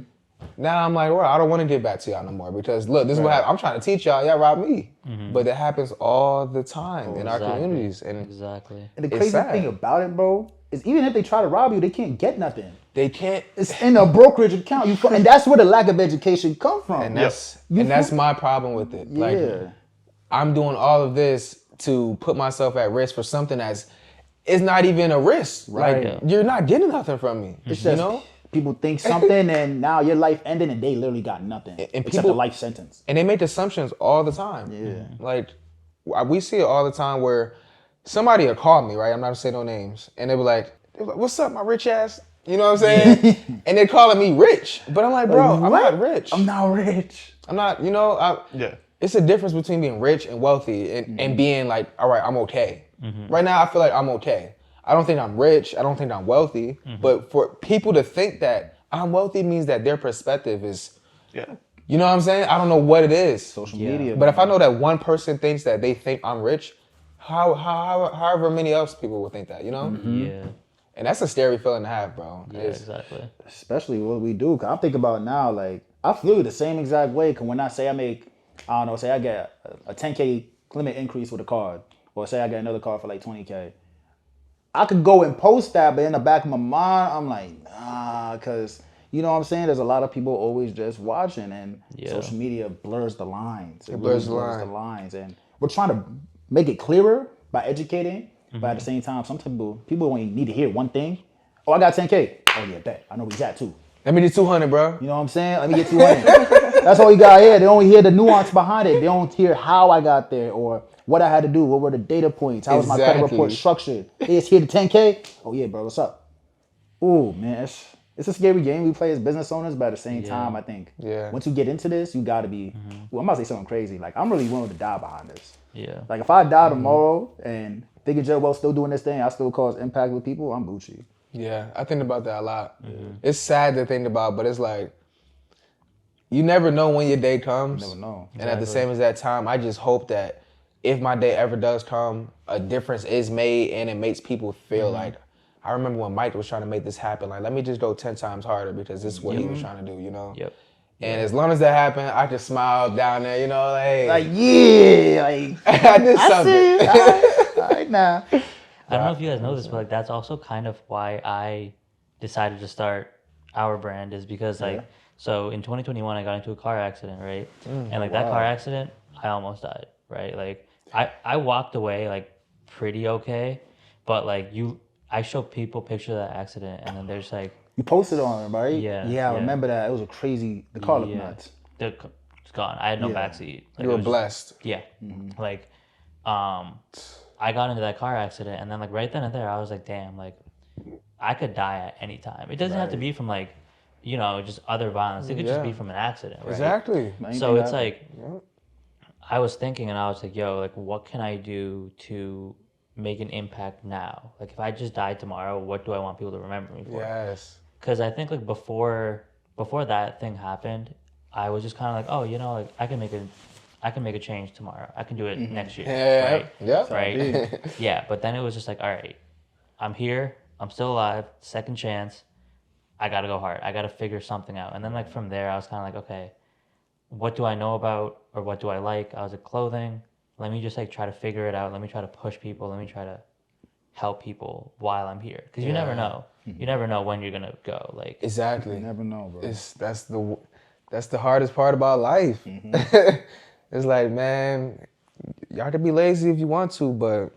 S2: Now I'm like, well, I don't want to give back to y'all no more, because look, this is what I'm trying to teach y'all rob me. But it happens all the time in our communities. And
S1: Exactly.
S4: And the
S2: It's
S4: crazy
S2: sad.
S4: thing about it, bro, is even if they try to rob you, they can't get nothing.
S2: they can't,
S4: It's in a brokerage account. And that's where the lack of education come from.
S2: and that's my problem with it. Like, I'm doing all of this to put myself at risk for something it's not even a risk.
S4: Right.
S2: Like, you're not getting nothing from me.
S4: It's just people think something and now your life ended and they literally got nothing. Except
S2: people-
S4: a life sentence.
S2: And they make assumptions all the time.
S4: Yeah.
S2: Like, we see it all the time where somebody will call me, right? I'm not gonna say no names. And they be like, what's up, my rich ass? You know what I'm saying? And they're calling me rich. But I'm like, bro, I'm
S4: What?
S2: not rich.
S4: I'm not rich.
S2: I'm not,
S3: Yeah.
S2: it's a difference between being rich and wealthy and being like, all right, I'm okay. Right now, I feel like I'm okay. I don't think I'm rich. I don't think I'm wealthy. But for people to think that I'm wealthy means that their perspective is,
S3: Yeah.
S2: you know what I'm saying? I don't know what it is.
S4: Social media.
S2: But if I know that one person thinks that they think I'm rich, however many else people will think that,
S1: Yeah.
S2: And that's a scary feeling to have, bro.
S1: Yeah.
S2: It's-
S1: Exactly.
S4: Especially what we do. Cause I'm thinking about now, like, I feel the same exact way. Cause when I say say I get a 10K limit increase with a card, or say I get another card for like 20K, I could go and post that, but in the back of my mind, I'm like, nah, cause you know what I'm saying? There's a lot of people always just watching, and social media blurs the lines. It
S2: blurs the
S4: blurs the lines. And we're trying to make it clearer by educating, but at the same time, some people only need to hear one thing. Oh, I got 10K. Oh yeah, bet. I know where he's at too.
S2: Let me do 200, bro.
S4: You know what I'm saying? Let me get 200. That's all you got here. They don't hear the nuance behind it. They don't hear how I got there or what I had to do. What were the data points? How was my credit
S2: Exactly.
S4: report structured? They just hear the 10K. Oh yeah, bro, what's up? Ooh, man, it's a scary game we play as business owners, but at the same time, I think once you get into this, you got to be, well, I'm about to say something crazy. Like, I'm really willing to die behind this.
S1: Yeah.
S4: Like, if I die tomorrow and Thinkin Gen Wealth still doing this thing, I still cause impact with people, I'm Gucci.
S2: Yeah, I think about that a lot.
S1: Mm-hmm.
S2: It's sad to think about, but it's like, you never know when your day comes.
S4: You never know.
S2: And at the same as that time, I just hope that if my day ever does come, a difference is made and it makes people feel like, I remember when Mike was trying to make this happen, like, let me just go 10 times harder because this is what he was trying to do, you know?
S1: Yep.
S2: And as long as that happened, I just smiled down there, you know, like,
S4: Like, yeah, like,
S2: I did
S4: I
S2: something.
S4: see it. All right now.
S1: I don't know if you guys know this, but like that's also kind of why I decided to start our brand is because like so in 2021 I got into a car accident, right? And like that car accident, I almost died, right? Like I walked away like pretty okay, but like I show people pictures of that accident and then there's like
S4: You posted on it, right?
S1: Yeah,
S4: Yeah, I
S1: yeah.
S4: remember that. It was a crazy. The car looked nuts.
S1: it's gone. I had no backseat. Like,
S2: You were
S1: it was-
S2: blessed.
S1: Yeah. Like, I got into that car accident, and then like right then and there, I was like, damn, like I could die at any time. It doesn't have to be from like, just other violence. It could just be from an accident, right?
S2: Exactly.
S1: So it's like, I was thinking, and I was like, yo, like what can I do to make an impact now? Like if I just died tomorrow, what do I want people to remember me for?
S2: Yes.
S1: Because I think like before that thing happened, I was just kind of like, oh, like I can make a change tomorrow. I can do it next year.
S2: Yeah.
S1: Right?
S2: Yeah.
S1: Right? Yeah. But then it was just like, all right, I'm here. I'm still alive. Second chance. I got to go hard. I got to figure something out. And then like from there, I was kind of like, okay, what do I know about or what do I like? I was like, clothing. Let me just like try to figure it out. Let me try to push people. Let me try to help people while I'm here. Because you never know. You never know when you're going to go. Like
S2: Exactly.
S4: You never know, bro.
S2: That's the hardest part about life. It's like, man, y'all can be lazy if you want to, but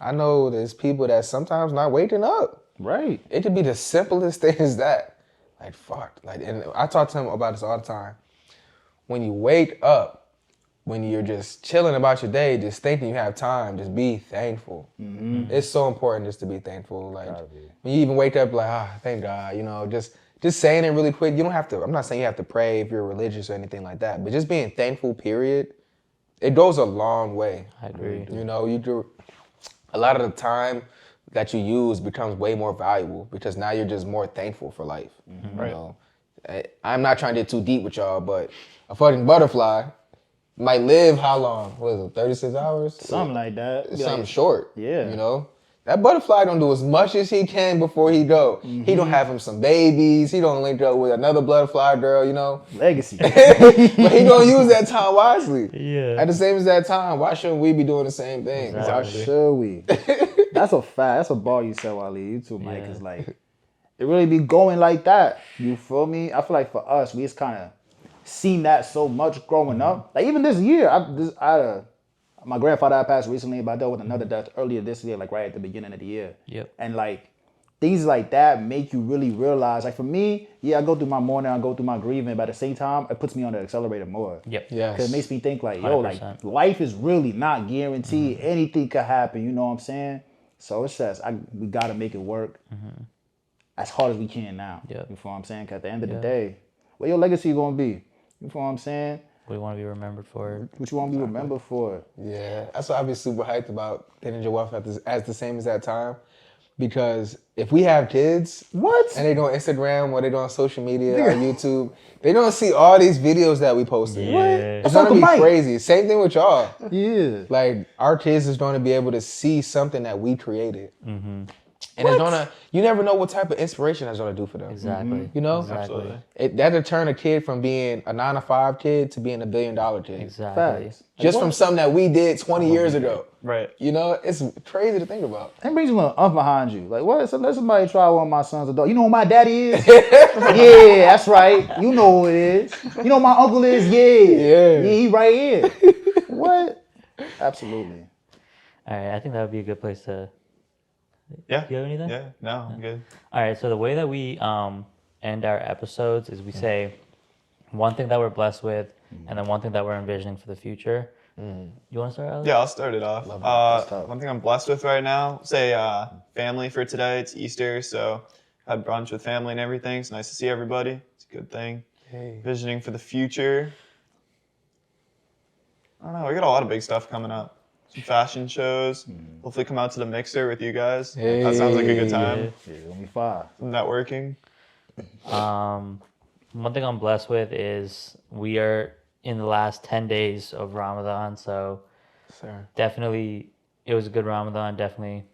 S2: I know there's people that sometimes not waking up.
S4: Right.
S2: It could be the simplest thing as that. Like, fuck. Like, and I talk to him about this all the time. When you wake up, when you're just chilling about your day, just thinking you have time, just be thankful. It's so important just to be thankful. Like, when you even wake up, like, thank God, just saying it really quick. You don't have to, I'm not saying you have to pray if you're religious or anything like that, but just being thankful, period, it goes a long way.
S1: I agree.
S2: You do, a lot of the time that you use becomes way more valuable because now you're just more thankful for life. I'm not trying to get too deep with y'all, but a fucking butterfly might live how long? What is it, 36 hours?
S4: Something like that.
S2: It's something short.
S4: Yeah.
S2: That butterfly don't do as much as he can before he go. He don't have him some babies. He don't link up with another butterfly girl,
S4: Legacy.
S2: But he gonna use that time wisely.
S1: Yeah.
S2: At the same as that time, why shouldn't we be doing the same thing?
S4: Why should we? That's a fact. That's a bar you said, Waleed. You too, Mike. Is like, it really be going like that. You feel me? I feel like for us, we just kind of seen that so much growing up. Like even this year, my grandfather had passed recently, but I dealt with another death earlier this year, like right at the beginning of the year.
S1: Yep.
S4: And like things like that make you really realize. Like for me, I go through my mourning, I go through my grieving, but at the same time, it puts me on the accelerator more.
S1: Yep.
S2: Yes.
S4: Because it makes me think like, yo, like
S1: 100%.
S4: life is really not guaranteed. Anything could happen. You know what I'm saying? So it's just we gotta make it work as hard as we can now.
S1: Yep.
S4: You feel what I'm saying? Cause at the end of the day, what your legacy gonna be? You feel what I'm saying?
S1: What do you want to be remembered for?
S4: What you want to be remembered for?
S2: Yeah, that's why I be super hyped about Thinkin Gen Wealth as the same as that time. Because if we have kids,
S4: What?
S2: and they go on Instagram or they go on social media or YouTube, they don't see all these videos that we posted.
S1: Yeah.
S2: It's gonna
S4: Uncle
S2: be
S4: Mike.
S2: crazy. Same thing with y'all.
S4: Yeah.
S2: Like our kids is gonna be able to see something that we created. And it's gonna, you never know what type of inspiration that's gonna do for them.
S1: Exactly.
S2: You know?
S1: Exactly.
S2: That'll turn a kid from being a 9-to-5 kid to being $1 billion kid.
S1: Exactly.
S4: Facts.
S2: Just from something that we did 20 years ago.
S3: Right.
S2: It's crazy to think about.
S4: That brings a little ump behind you. Like, what? So let somebody try one of my sons' adult. You know who my daddy is? Yeah, that's right. You know who it is. You know who my uncle is? Yeah. Yeah, he right here. What? Absolutely.
S1: All right. I think that would be a good place to.
S3: Yeah.
S1: Do you have anything?
S3: Yeah. No, I'm good.
S1: All right. So the way that we end our episodes is we say one thing that we're blessed with, and then one thing that we're envisioning for the future. You want to start, Alex?
S3: Yeah, I'll start it off. One thing I'm blessed with right now, say family for today. It's Easter, so had brunch with family and everything. It's nice to see everybody. It's a good thing.
S2: Hey.
S3: Visioning for the future. I don't know. We got a lot of big stuff coming up. some fashion shows. Hopefully come out to the mixer with you guys.
S2: Hey.
S3: That sounds like a good time.
S4: Yeah, it's gonna be fire.
S3: Some networking.
S1: One thing I'm blessed with is we are in the last 10 days of Ramadan, so
S2: Sir.
S1: definitely it was a good Ramadan. Definitely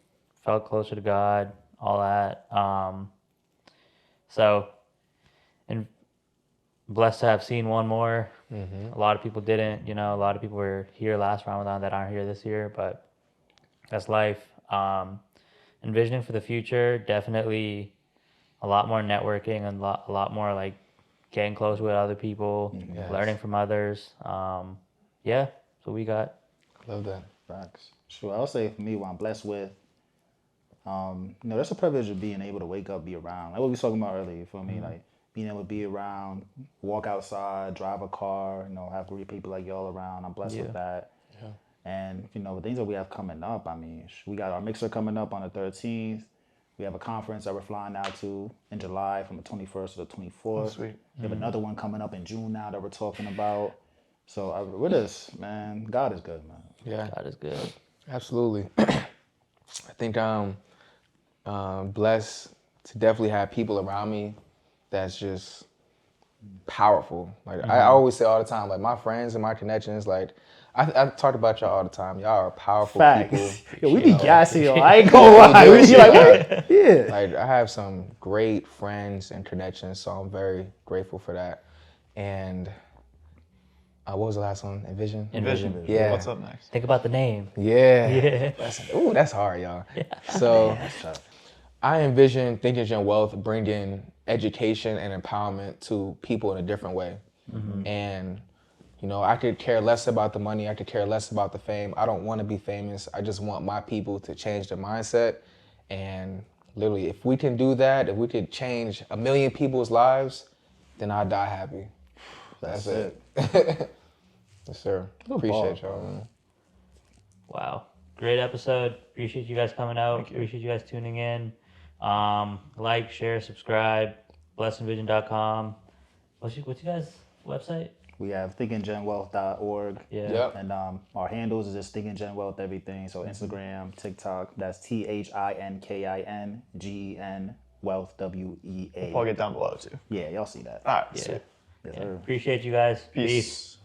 S1: felt closer to God, all that. So, and blessed to have seen one more. A lot of people didn't. A lot of people were here last Ramadan that aren't here this year, but that's life. Envisioning for the future, definitely a lot more networking and a lot more like getting close with other people, learning from others. Yeah, so we got.
S2: Love that.
S4: Facts. Sure, I'll say for me, what I'm blessed with, that's a privilege of being able to wake up, be around. Like what we was talking about earlier, you feel me? Like being able to be around, walk outside, drive a car, have great people like y'all around. I'm blessed with that.
S2: Yeah.
S4: And, the things that we have coming up, we got our mixer coming up on the 13th. We have a conference that we're flying out to in July from the 21st to the 24th.
S3: Oh, sweet.
S4: We have another one coming up in June now that we're talking about. So with us, man, God is good, man.
S2: Yeah.
S1: God is good.
S2: Absolutely. I think I'm blessed to definitely have people around me that's just powerful. Like I always say all the time, like my friends and my connections, like I talk about y'all all the time. Y'all are powerful people.
S4: Facts. Yo, we be gassy, yo. I ain't gonna lie. We be like, what? Yeah.
S2: Like I have some great friends and connections, so I'm very grateful for that. And what was the last one? Envision?
S1: Envision.
S2: Yeah.
S3: What's up next?
S1: Think about the name.
S2: Yeah. That's hard, y'all. So I envision Thinkin Gen Wealth bringing education and empowerment to people in a different way. And, I could care less about the money. I could care less about the fame. I don't want to be famous. I just want my people to change their mindset. And literally, if we can do that, if we could change 1 million people's lives, then I'll die happy. That's it. Yes, sir. Appreciate y'all, man.
S1: Wow. Great episode. Appreciate you guys coming out. Appreciate you guys tuning in. Like, share, subscribe. blessedvision.com. What's you guys' website?
S4: We have thinkingenwealth.org.
S1: Yeah.
S2: Yep.
S4: And our handles is just Thinkin Gen Wealth everything. So Instagram, TikTok, that's ThinkinGen Wealth WEA.
S3: I'll get down below too.
S4: Yeah, y'all see that.
S3: All right.
S1: Yeah.
S3: Sweet.
S4: Yes,
S1: Yeah.
S4: sir.
S1: Appreciate you guys. Peace.